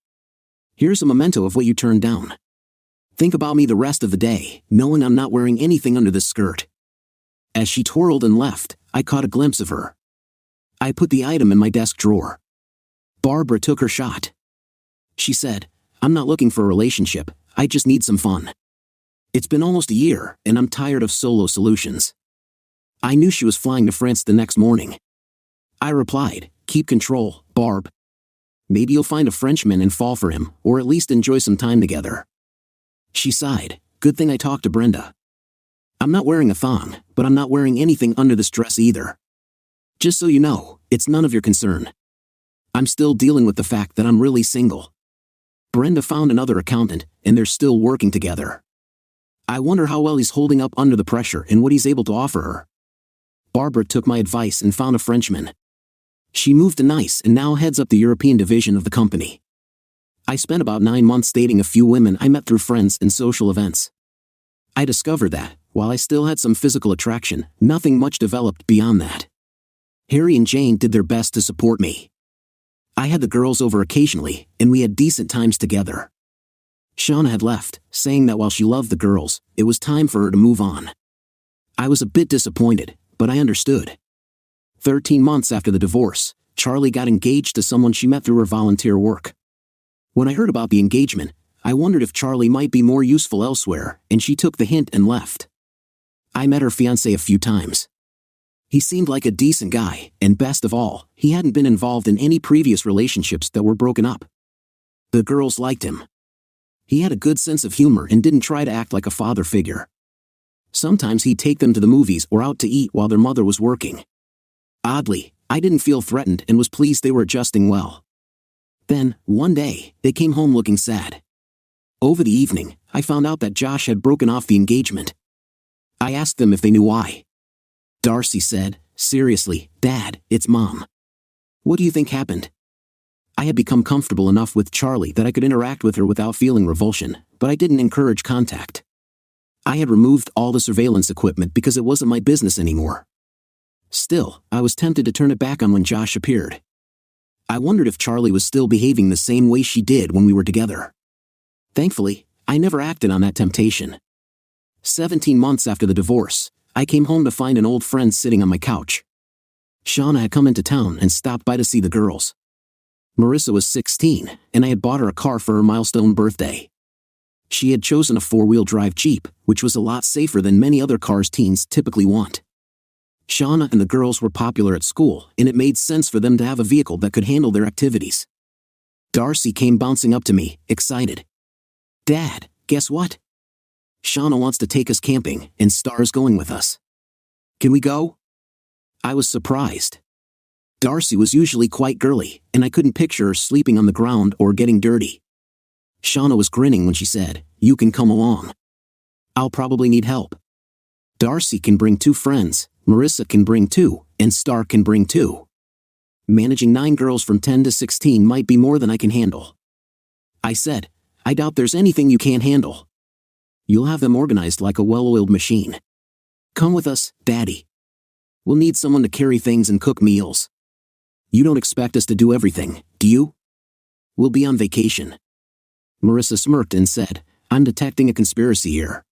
Here's a memento of what you turned down. Think about me the rest of the day, knowing I'm not wearing anything under this skirt. As she twirled and left, I caught a glimpse of her. I put the item in my desk drawer. Barbara took her shot. She said, I'm not looking for a relationship, I just need some fun. It's been almost a year, and I'm tired of solo solutions. I knew she was flying to France the next morning. I replied, keep control, Barb. Maybe you'll find a Frenchman and fall for him, or at least enjoy some time together. She sighed, good thing I talked to Brenda. I'm not wearing a thong, but I'm not wearing anything under this dress either. Just so you know, it's none of your concern. I'm still dealing with the fact that I'm really single. Brenda found another accountant, and they're still working together. I wonder how well he's holding up under the pressure and what he's able to offer her. Barbara took my advice and found a Frenchman. She moved to Nice and now heads up the European division of the company. I spent about 9 months dating a few women I met through friends and social events. I discovered that, while I still had some physical attraction, nothing much developed beyond that. Harry and Jane did their best to support me. I had the girls over occasionally, and we had decent times together. Shauna had left, saying that while she loved the girls, it was time for her to move on. I was a bit disappointed, but I understood. 13 months after the divorce, Charlie got engaged to someone she met through her volunteer work. When I heard about the engagement, I wondered if Charlie might be more useful elsewhere, and she took the hint and left. I met her fiancé a few times. He seemed like a decent guy, and best of all, he hadn't been involved in any previous relationships that were broken up. The girls liked him. He had a good sense of humor and didn't try to act like a father figure. Sometimes he'd take them to the movies or out to eat while their mother was working. Oddly, I didn't feel threatened and was pleased they were adjusting well. Then, one day, they came home looking sad. Over the evening, I found out that Josh had broken off the engagement. I asked them if they knew why. Darcy said, "Seriously, Dad, it's Mom. What do you think happened?" I had become comfortable enough with Charlie that I could interact with her without feeling revulsion, but I didn't encourage contact. I had removed all the surveillance equipment because it wasn't my business anymore. Still, I was tempted to turn it back on when Josh appeared. I wondered if Charlie was still behaving the same way she did when we were together. Thankfully, I never acted on that temptation. 17 months after the divorce, I came home to find an old friend sitting on my couch. Shauna had come into town and stopped by to see the girls. Marissa was 16, and I had bought her a car for her milestone birthday. She had chosen a 4-wheel drive Jeep, which was a lot safer than many other cars teens typically want. Shauna and the girls were popular at school, and it made sense for them to have a vehicle that could handle their activities. Darcy came bouncing up to me, excited. "Dad, guess what? Shauna wants to take us camping, and Star's going with us. Can we go?" I was surprised. Darcy was usually quite girly, and I couldn't picture her sleeping on the ground or getting dirty. Shauna was grinning when she said, "You can come along. I'll probably need help. Darcy can bring 2 friends, Marissa can bring 2, and Star can bring 2. Managing 9 girls from 10 to 16 might be more than I can handle." I said, "I doubt there's anything you can't handle. You'll have them organized like a well-oiled machine. Come with us, Daddy. We'll need someone to carry things and cook meals. You don't expect us to do everything, do you? We'll be on vacation." Marissa smirked and said, "I'm detecting a conspiracy here."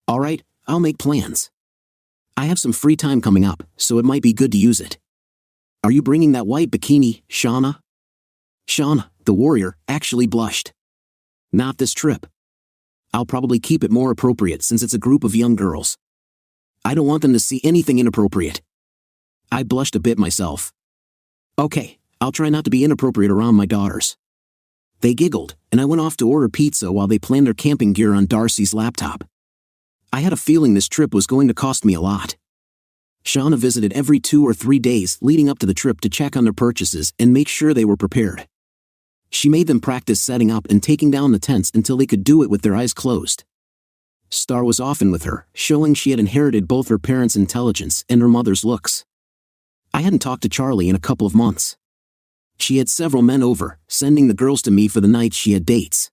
"All right, I'll make plans. I have some free time coming up, so it might be good to use it. Are you bringing that white bikini, Shauna?" Shauna, the warrior, actually blushed. "Not this trip. I'll probably keep it more appropriate since it's a group of young girls. I don't want them to see anything inappropriate." I blushed a bit myself. "Okay, I'll try not to be inappropriate around my daughters." They giggled, and I went off to order pizza while they planned their camping gear on Darcy's laptop. I had a feeling this trip was going to cost me a lot. Shauna visited every 2 or 3 days leading up to the trip to check on their purchases and make sure they were prepared. She made them practice setting up and taking down the tents until they could do it with their eyes closed. Star was often with her, showing she had inherited both her parents' intelligence and her mother's looks. I hadn't talked to Charlie in a couple of months. She had several men over, sending the girls to me for the nights she had dates.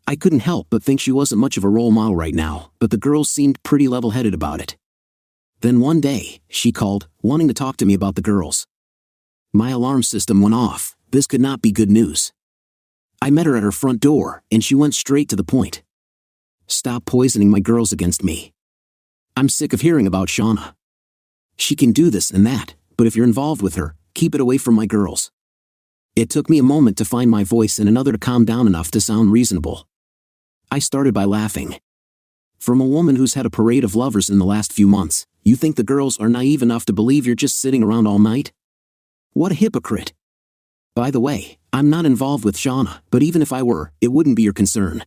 I couldn't help but think she wasn't much of a role model right now, but the girls seemed pretty level-headed about it. Then one day, she called, wanting to talk to me about the girls. My alarm system went off. This could not be good news. I met her at her front door, and she went straight to the point. "Stop poisoning my girls against me. I'm sick of hearing about Shauna. She can do this and that, but if you're involved with her, keep it away from my girls." It took me a moment to find my voice and another to calm down enough to sound reasonable. I started by laughing. From a woman who's had a parade of lovers in the last few months, you think the girls are naive enough to believe you're just sitting around all night? What a hypocrite. By the way, I'm not involved with Shauna, but even if I were, it wouldn't be your concern.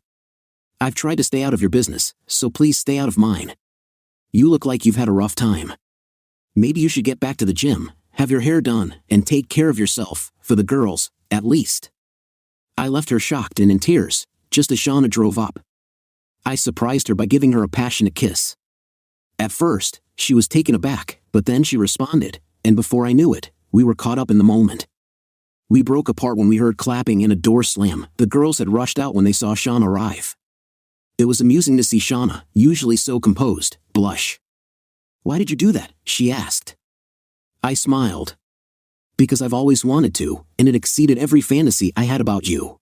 I've tried to stay out of your business, so please stay out of mine. You look like you've had a rough time. Maybe you should get back to the gym, have your hair done, and take care of yourself, for the girls, at least." I left her shocked and in tears, just as Shauna drove up. I surprised her by giving her a passionate kiss. At first, she was taken aback, but then she responded, and before I knew it, we were caught up in the moment. We broke apart when we heard clapping and a door slam. The girls had rushed out when they saw Shauna arrive. It was amusing to see Shauna, usually so composed, blush. "Why did you do that?" she asked. I smiled. "Because I've always wanted to, and it exceeded every fantasy I had about you.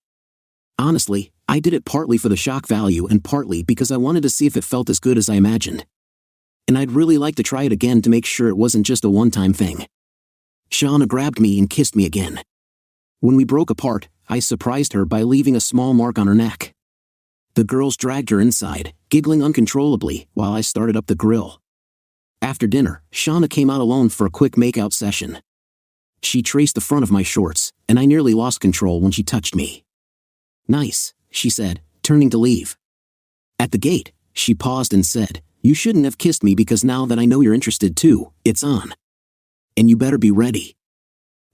Honestly, I did it partly for the shock value and partly because I wanted to see if it felt as good as I imagined. And I'd really like to try it again to make sure it wasn't just a one-time thing." Shauna grabbed me and kissed me again. When we broke apart, I surprised her by leaving a small mark on her neck. The girls dragged her inside, giggling uncontrollably, while I started up the grill. After dinner, Shauna came out alone for a quick make-out session. She traced the front of my shorts, and I nearly lost control when she touched me. "Nice," she said, turning to leave. At the gate, she paused and said, "You shouldn't have kissed me because now that I know you're interested too, it's on. And you better be ready.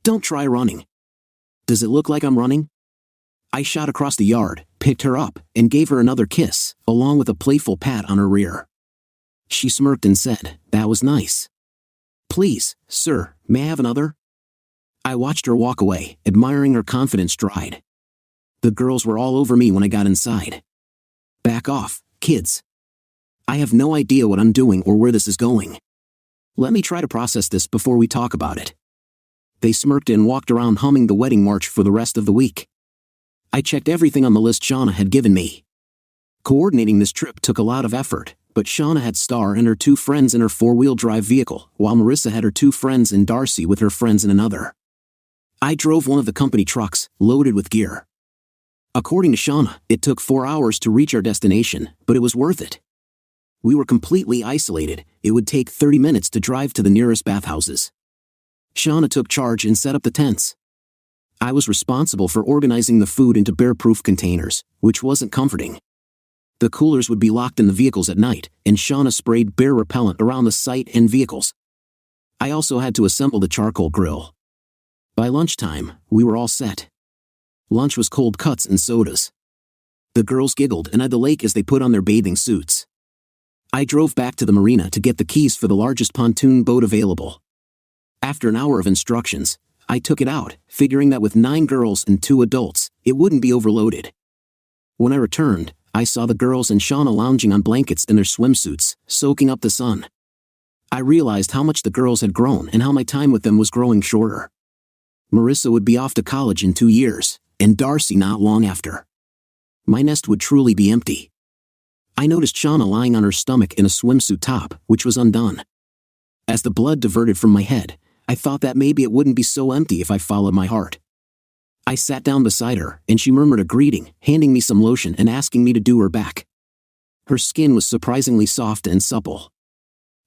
Don't try running." "Does it look like I'm running?" I shot across the yard, picked her up, and gave her another kiss, along with a playful pat on her rear. She smirked and said, "That was nice. Please, sir, may I have another?" I watched her walk away, admiring her confident stride. The girls were all over me when I got inside. "Back off, kids. I have no idea what I'm doing or where this is going. Let me try to process this before we talk about it." They smirked and walked around humming the wedding march for the rest of the week. I checked everything on the list Shauna had given me. Coordinating this trip took a lot of effort, but Shauna had Star and her 2 friends in her 4-wheel drive vehicle, while Marissa had her 2 friends and Darcy with her friends in another. I drove one of the company trucks, loaded with gear. According to Shauna, it took 4 hours to reach our destination, but it was worth it. We were completely isolated. It would take 30 minutes to drive to the nearest bathhouses. Shauna took charge and set up the tents. I was responsible for organizing the food into bear-proof containers, which wasn't comforting. The coolers would be locked in the vehicles at night, and Shauna sprayed bear repellent around the site and vehicles. I also had to assemble the charcoal grill. By lunchtime, we were all set. Lunch was cold cuts and sodas. The girls giggled and eyed the lake as they put on their bathing suits. I drove back to the marina to get the keys for the largest pontoon boat available. After an hour of instructions, I took it out, figuring that with 9 girls and 2 adults, it wouldn't be overloaded. When I returned, I saw the girls and Shauna lounging on blankets in their swimsuits, soaking up the sun. I realized how much the girls had grown and how my time with them was growing shorter. Marissa would be off to college in 2 years, and Darcy not long after. My nest would truly be empty. I noticed Shauna lying on her stomach in a swimsuit top, which was undone. As the blood diverted from my head, I thought that maybe it wouldn't be so empty if I followed my heart. I sat down beside her, and she murmured a greeting, handing me some lotion and asking me to do her back. Her skin was surprisingly soft and supple.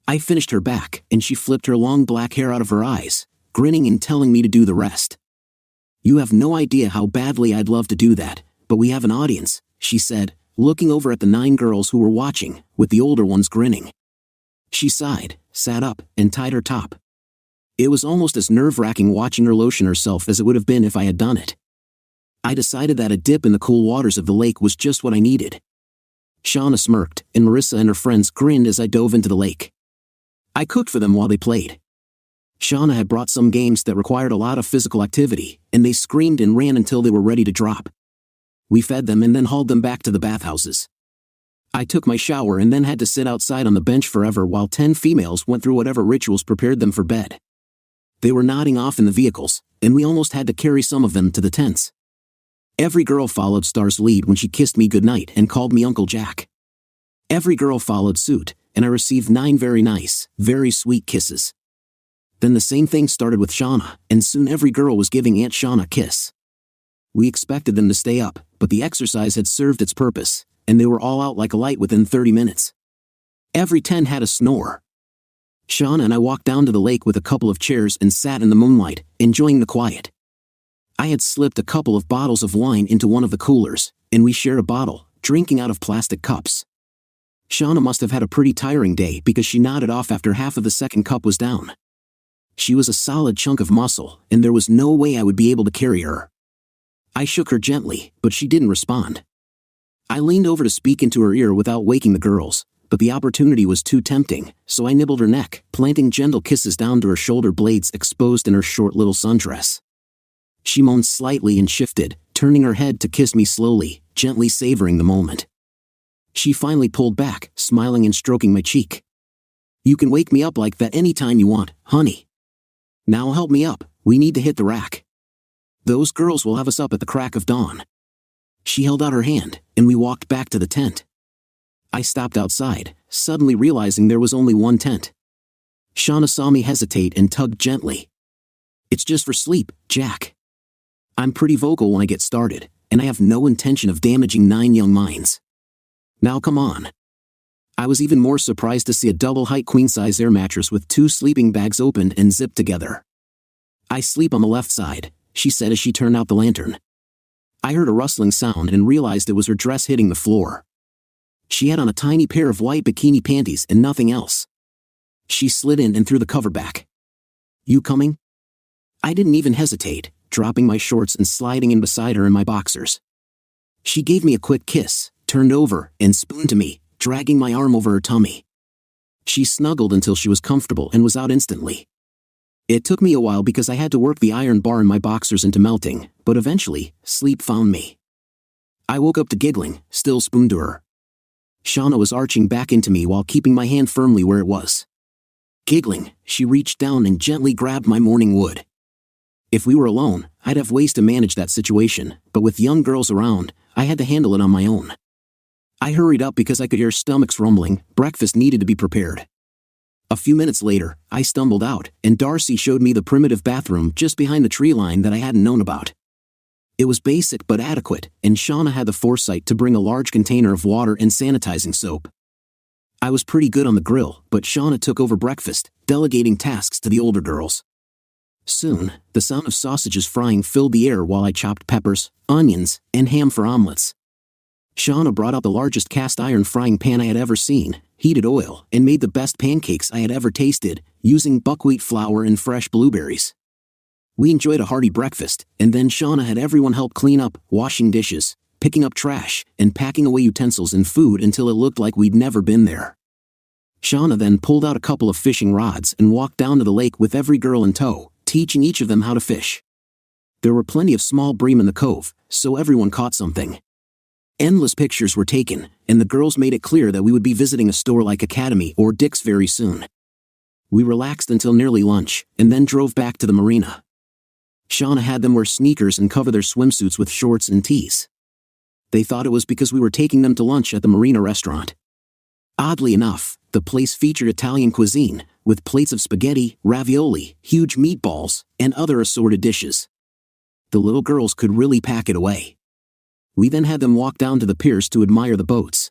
I finished her back, and she flipped her long black hair out of her eyes, grinning and telling me to do the rest. "You have no idea how badly I'd love to do that, but we have an audience," she said, looking over at the 9 girls who were watching, with the older ones grinning. She sighed, sat up, and tied her top. It was almost as nerve-wracking watching her lotion herself as it would have been if I had done it. I decided that a dip in the cool waters of the lake was just what I needed. Shauna smirked, and Marissa and her friends grinned as I dove into the lake. I cooked for them while they played. Shauna had brought some games that required a lot of physical activity, and they screamed and ran until they were ready to drop. We fed them and then hauled them back to the bathhouses. I took my shower and then had to sit outside on the bench forever while 10 females went through whatever rituals prepared them for bed. They were nodding off in the vehicles, and we almost had to carry some of them to the tents. Every girl followed Star's lead when she kissed me goodnight and called me Uncle Jack. Every girl followed suit, and I received 9 very nice, very sweet kisses. Then the same thing started with Shauna, and soon every girl was giving Aunt Shauna a kiss. We expected them to stay up, but the exercise had served its purpose, and they were all out like a light within 30 minutes. Every 10 had a snore. Shauna and I walked down to the lake with a couple of chairs and sat in the moonlight, enjoying the quiet. I had slipped a couple of bottles of wine into one of the coolers, and we shared a bottle, drinking out of plastic cups. Shauna must have had a pretty tiring day because she nodded off after half of the second cup was down. She was a solid chunk of muscle, and there was no way I would be able to carry her. I shook her gently, but she didn't respond. I leaned over to speak into her ear without waking the girls, but the opportunity was too tempting, so I nibbled her neck, planting gentle kisses down to her shoulder blades exposed in her short little sundress. She moaned slightly and shifted, turning her head to kiss me slowly, gently savoring the moment. She finally pulled back, smiling and stroking my cheek. "You can wake me up like that anytime you want, honey. Now help me up, we need to hit the rack. Those girls will have us up at the crack of dawn." She held out her hand, and we walked back to the tent. I stopped outside, suddenly realizing there was only one tent. Shauna saw me hesitate and tugged gently. "It's just for sleep, Jack. I'm pretty vocal when I get started, and I have no intention of damaging 9 young minds. Now come on." I was even more surprised to see a double-height queen-size air mattress with 2 sleeping bags opened and zipped together. "I sleep on the left side," she said as she turned out the lantern. I heard a rustling sound and realized it was her dress hitting the floor. She had on a tiny pair of white bikini panties and nothing else. She slid in and threw the cover back. "You coming?" I didn't even hesitate, dropping my shorts and sliding in beside her in my boxers. She gave me a quick kiss, turned over, and spooned to me, dragging my arm over her tummy. She snuggled until she was comfortable and was out instantly. It took me a while because I had to work the iron bar in my boxers into melting, but eventually, sleep found me. I woke up to giggling, still spooned to her. Shauna was arching back into me while keeping my hand firmly where it was. Giggling, she reached down and gently grabbed my morning wood. If we were alone, I'd have ways to manage that situation, but with young girls around, I had to handle it on my own. I hurried up because I could hear stomachs rumbling. Breakfast needed to be prepared. A few minutes later, I stumbled out, and Darcy showed me the primitive bathroom just behind the tree line that I hadn't known about. It was basic but adequate, and Shauna had the foresight to bring a large container of water and sanitizing soap. I was pretty good on the grill, but Shauna took over breakfast, delegating tasks to the older girls. Soon, the sound of sausages frying filled the air while I chopped peppers, onions, and ham for omelets. Shauna brought out the largest cast iron frying pan I had ever seen, heated oil, and made the best pancakes I had ever tasted, using buckwheat flour and fresh blueberries. We enjoyed a hearty breakfast, and then Shauna had everyone help clean up, washing dishes, picking up trash, and packing away utensils and food until it looked like we'd never been there. Shauna then pulled out a couple of fishing rods and walked down to the lake with every girl in tow, teaching each of them how to fish. There were plenty of small bream in the cove, so everyone caught something. Endless pictures were taken, and the girls made it clear that we would be visiting a store like Academy or Dick's very soon. We relaxed until nearly lunch, and then drove back to the marina. Shauna had them wear sneakers and cover their swimsuits with shorts and tees. They thought it was because we were taking them to lunch at the marina restaurant. Oddly enough, the place featured Italian cuisine, with plates of spaghetti, ravioli, huge meatballs, and other assorted dishes. The little girls could really pack it away. We then had them walk down to the piers to admire the boats.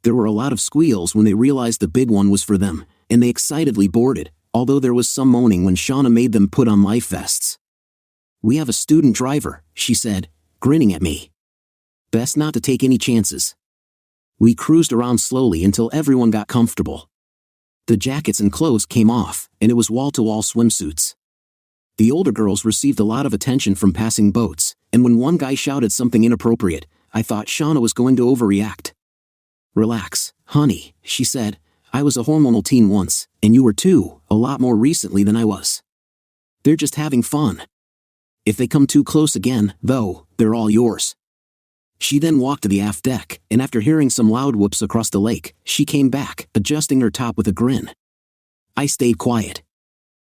There were a lot of squeals when they realized the big one was for them, and they excitedly boarded, although there was some moaning when Shauna made them put on life vests. "We have a student driver," she said, grinning at me. "Best not to take any chances." We cruised around slowly until everyone got comfortable. The jackets and clothes came off, and it was wall-to-wall swimsuits. The older girls received a lot of attention from passing boats, and when one guy shouted something inappropriate, I thought Shauna was going to overreact. "Relax, honey," she said. "I was a hormonal teen once, and you were too, a lot more recently than I was. They're just having fun. If they come too close again, though, they're all yours." She then walked to the aft deck, and after hearing some loud whoops across the lake, she came back, adjusting her top with a grin. I stayed quiet.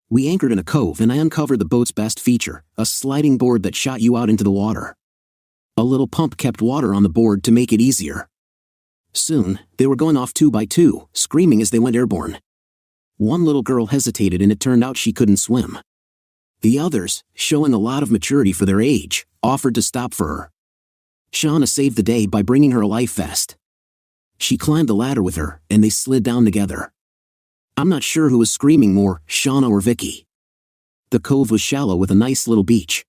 We anchored in a cove and I uncovered the boat's best feature, a sliding board that shot you out into the water. A little pump kept water on the board to make it easier. Soon, they were going off 2 by 2, screaming as they went airborne. One little girl hesitated and it turned out she couldn't swim. The others, showing a lot of maturity for their age, offered to stop for her. Shauna saved the day by bringing her a life vest. She climbed the ladder with her, and they slid down together. I'm not sure who was screaming more, Shauna or Vicky. The cove was shallow with a nice little beach.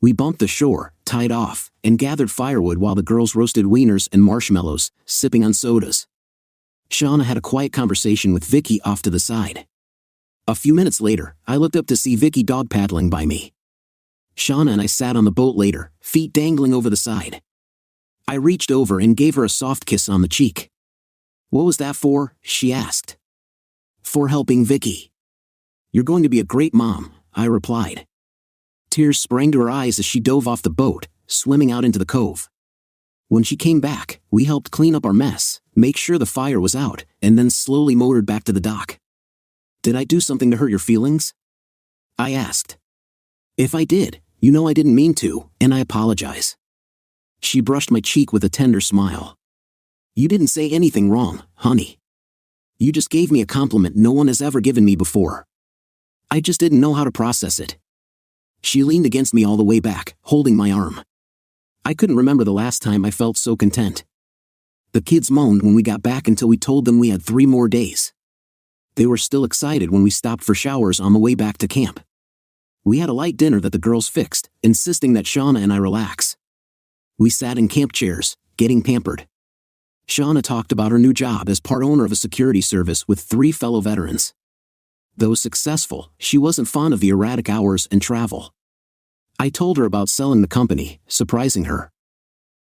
We bumped the shore, tied off, and gathered firewood while the girls roasted wieners and marshmallows, sipping on sodas. Shauna had a quiet conversation with Vicky off to the side. A few minutes later, I looked up to see Vicky dog paddling by me. Shauna and I sat on the boat later, feet dangling over the side. I reached over and gave her a soft kiss on the cheek. "What was that for?" she asked. "For helping Vicky." "You're going to be a great mom," I replied. Tears sprang to her eyes as she dove off the boat, swimming out into the cove. When she came back, we helped clean up our mess, make sure the fire was out, and then slowly motored back to the dock. "Did I do something to hurt your feelings?" I asked. "If I did, you know I didn't mean to, and I apologize." She brushed my cheek with a tender smile. "You didn't say anything wrong, honey. You just gave me a compliment no one has ever given me before. I just didn't know how to process it." She leaned against me all the way back, holding my arm. I couldn't remember the last time I felt so content. The kids moaned when we got back until we told them we had 3 more days. They were still excited when we stopped for showers on the way back to camp. We had a light dinner that the girls fixed, insisting that Shauna and I relax. We sat in camp chairs, getting pampered. Shauna talked about her new job as part owner of a security service with 3 fellow veterans. Though successful, she wasn't fond of the erratic hours and travel. I told her about selling the company, surprising her.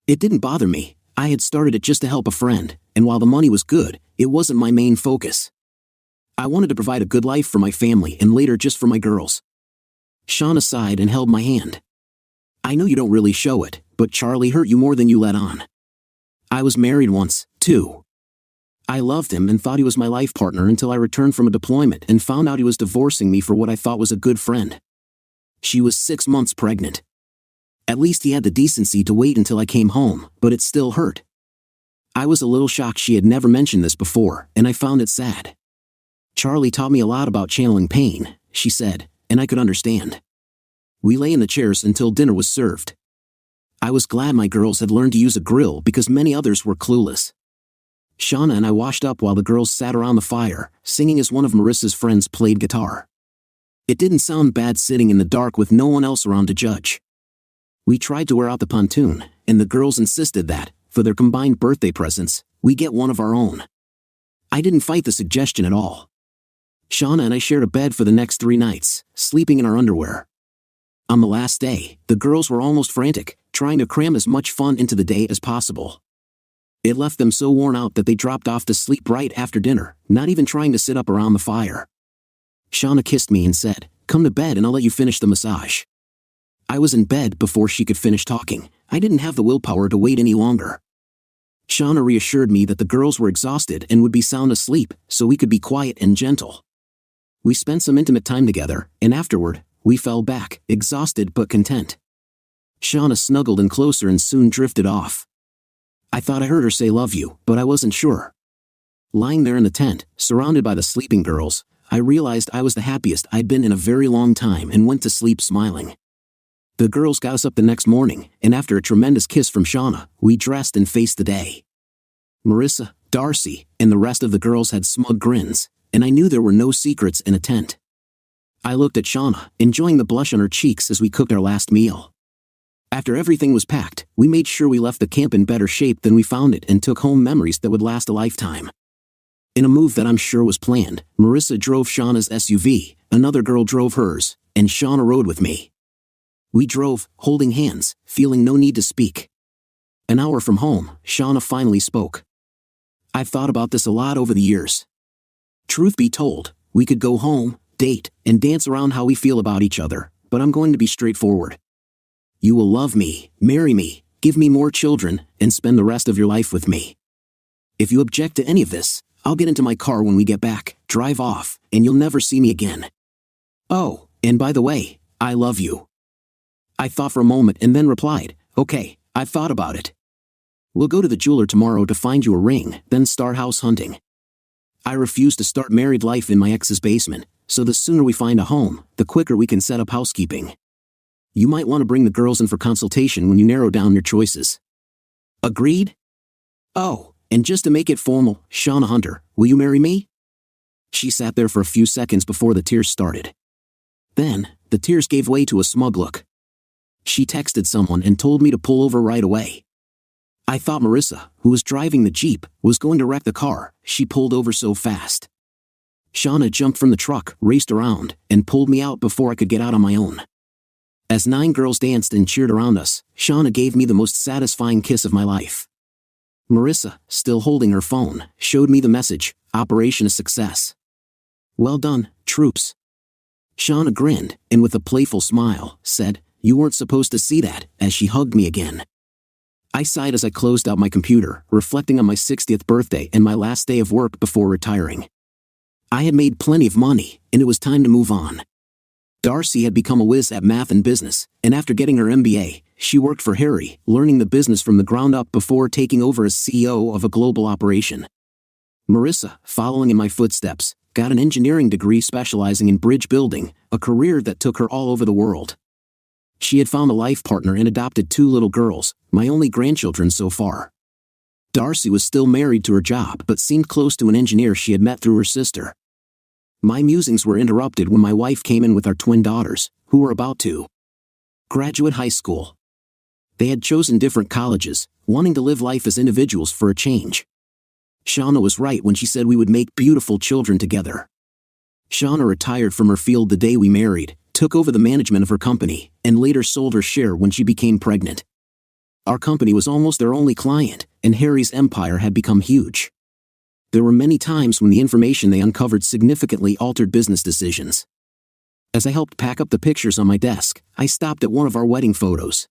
It didn't bother me. I had started it just to help a friend, and while the money was good, it wasn't my main focus. I wanted to provide a good life for my family and later just for my girls. Shauna sighed and held my hand. "I know you don't really show it, but Charlie hurt you more than you let on. I was married once, too. I loved him and thought he was my life partner until I returned from a deployment and found out he was divorcing me for what I thought was a good friend. She was 6 months pregnant. At least he had the decency to wait until I came home, but it still hurt. I was a little shocked she had never mentioned this before, and I found it sad. Charlie taught me a lot about channeling pain," she said, and I could understand. We lay in the chairs until dinner was served. I was glad my girls had learned to use a grill because many others were clueless. Shauna and I washed up while the girls sat around the fire, singing as one of Marissa's friends played guitar. It didn't sound bad sitting in the dark with no one else around to judge. We tried to wear out the pontoon, and the girls insisted that, for their combined birthday presents, we get one of our own. I didn't fight the suggestion at all. Shauna and I shared a bed for the next 3 nights, sleeping in our underwear. On the last day, the girls were almost frantic, trying to cram as much fun into the day as possible. It left them so worn out that they dropped off to sleep right after dinner, not even trying to sit up around the fire. Shauna kissed me and said, "Come to bed and I'll let you finish the massage." I was in bed before she could finish talking. I didn't have the willpower to wait any longer. Shauna reassured me that the girls were exhausted and would be sound asleep, so we could be quiet and gentle. We spent some intimate time together, and afterward, we fell back, exhausted but content. Shauna snuggled in closer and soon drifted off. I thought I heard her say "love you," but I wasn't sure. Lying there in the tent, surrounded by the sleeping girls, I realized I was the happiest I'd been in a very long time and went to sleep smiling. The girls got us up the next morning, and after a tremendous kiss from Shauna, we dressed and faced the day. Marissa, Darcy, and the rest of the girls had smug grins, and I knew there were no secrets in a tent. I looked at Shauna, enjoying the blush on her cheeks as we cooked our last meal. After everything was packed, we made sure we left the camp in better shape than we found it and took home memories that would last a lifetime. In a move that I'm sure was planned, Marissa drove Shauna's SUV, another girl drove hers, and Shauna rode with me. We drove, holding hands, feeling no need to speak. An hour from home, Shauna finally spoke. "I've thought about this a lot over the years. Truth be told, we could go home, date, and dance around how we feel about each other, but I'm going to be straightforward. You will love me, marry me, give me more children, and spend the rest of your life with me. If you object to any of this, I'll get into my car when we get back, drive off, and you'll never see me again. Oh, and by the way, I love you." I thought for a moment and then replied, "Okay, I've thought about it. We'll go to the jeweler tomorrow to find you a ring, then start house hunting. I refuse to start married life in my ex's basement, so the sooner we find a home, the quicker we can set up housekeeping. You might want to bring the girls in for consultation when you narrow down your choices." Agreed? "Oh, and just to make it formal, Shauna Hunter, will you marry me?" She sat there for a few seconds before the tears started. Then, the tears gave way to a smug look. She texted someone and told me to pull over right away. I thought Marissa, who was driving the Jeep, was going to wreck the car. She pulled over so fast. Shauna jumped from the truck, raced around, and pulled me out before I could get out on my own. As 9 girls danced and cheered around us, Shauna gave me the most satisfying kiss of my life. Marissa, still holding her phone, showed me the message, "Operation a success. Well done, troops." Shauna grinned, and with a playful smile, said, "You weren't supposed to see that," as she hugged me again. I sighed as I closed out my computer, reflecting on my 60th birthday and my last day of work before retiring. I had made plenty of money, and it was time to move on. Darcy had become a whiz at math and business, and after getting her MBA, she worked for Harry, learning the business from the ground up before taking over as CEO of a global operation. Marissa, following in my footsteps, got an engineering degree specializing in bridge building, a career that took her all over the world. She had found a life partner and adopted 2 little girls, my only grandchildren so far. Darcy was still married to her job but seemed close to an engineer she had met through her sister. My musings were interrupted when my wife came in with our twin daughters, who were about to graduate high school. They had chosen different colleges, wanting to live life as individuals for a change. Shauna was right when she said we would make beautiful children together. Shauna retired from her field the day we married, took over the management of her company, and later sold her share when she became pregnant. Our company was almost their only client, and Harry's empire had become huge. There were many times when the information they uncovered significantly altered business decisions. As I helped pack up the pictures on my desk, I stopped at one of our wedding photos.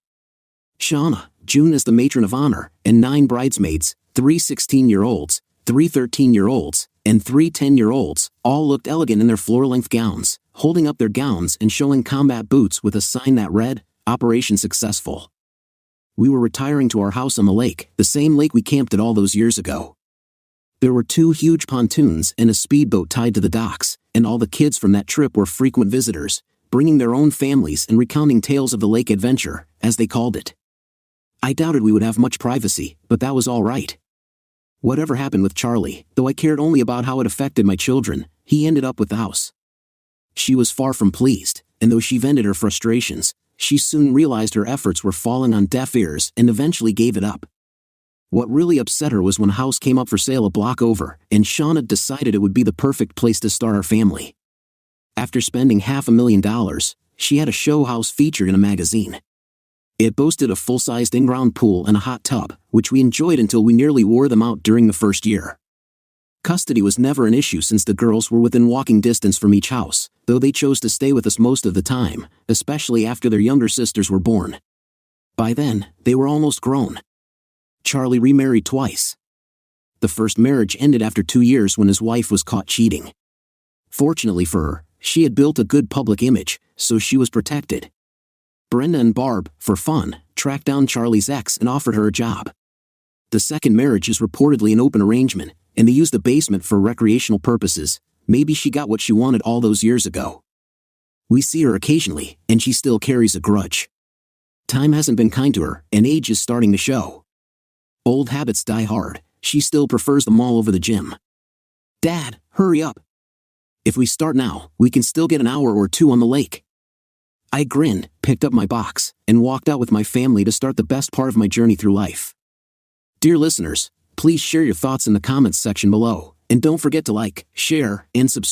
Shauna, June as the matron of honor, and 9 bridesmaids, 3 16-year-olds, 3 13-year-olds, and 3 10-year-olds, all looked elegant in their floor-length gowns, holding up their gowns and showing combat boots with a sign that read, "Operation Successful." We were retiring to our house on the lake, the same lake we camped at all those years ago. There were 2 huge pontoons and a speedboat tied to the docks, and all the kids from that trip were frequent visitors, bringing their own families and recounting tales of the lake adventure, as they called it. I doubted we would have much privacy, but that was all right. Whatever happened with Charlie, though I cared only about how it affected my children, he ended up with the house. She was far from pleased, and though she vented her frustrations, she soon realized her efforts were falling on deaf ears and eventually gave it up. What really upset her was when a house came up for sale a block over, and Shauna decided it would be the perfect place to start our family. After spending $500,000, she had a show house featured in a magazine. It boasted a full-sized in-ground pool and a hot tub, which we enjoyed until we nearly wore them out during the first year. Custody was never an issue since the girls were within walking distance from each house, though they chose to stay with us most of the time, especially after their younger sisters were born. By then, they were almost grown. Charlie remarried twice. The first marriage ended after 2 years when his wife was caught cheating. Fortunately for her, she had built a good public image, so she was protected. Brenda and Barb, for fun, tracked down Charlie's ex and offered her a job. The second marriage is reportedly an open arrangement, and they used the basement for recreational purposes. Maybe she got what she wanted all those years ago. We see her occasionally, and she still carries a grudge. Time hasn't been kind to her, and age is starting to show. Old habits die hard. She still prefers the mall over the gym. "Dad, hurry up. If we start now, we can still get an hour or 2 on the lake." I grinned, picked up my box, and walked out with my family to start the best part of my journey through life. Dear listeners, please share your thoughts in the comments section below, and don't forget to like, share, and subscribe.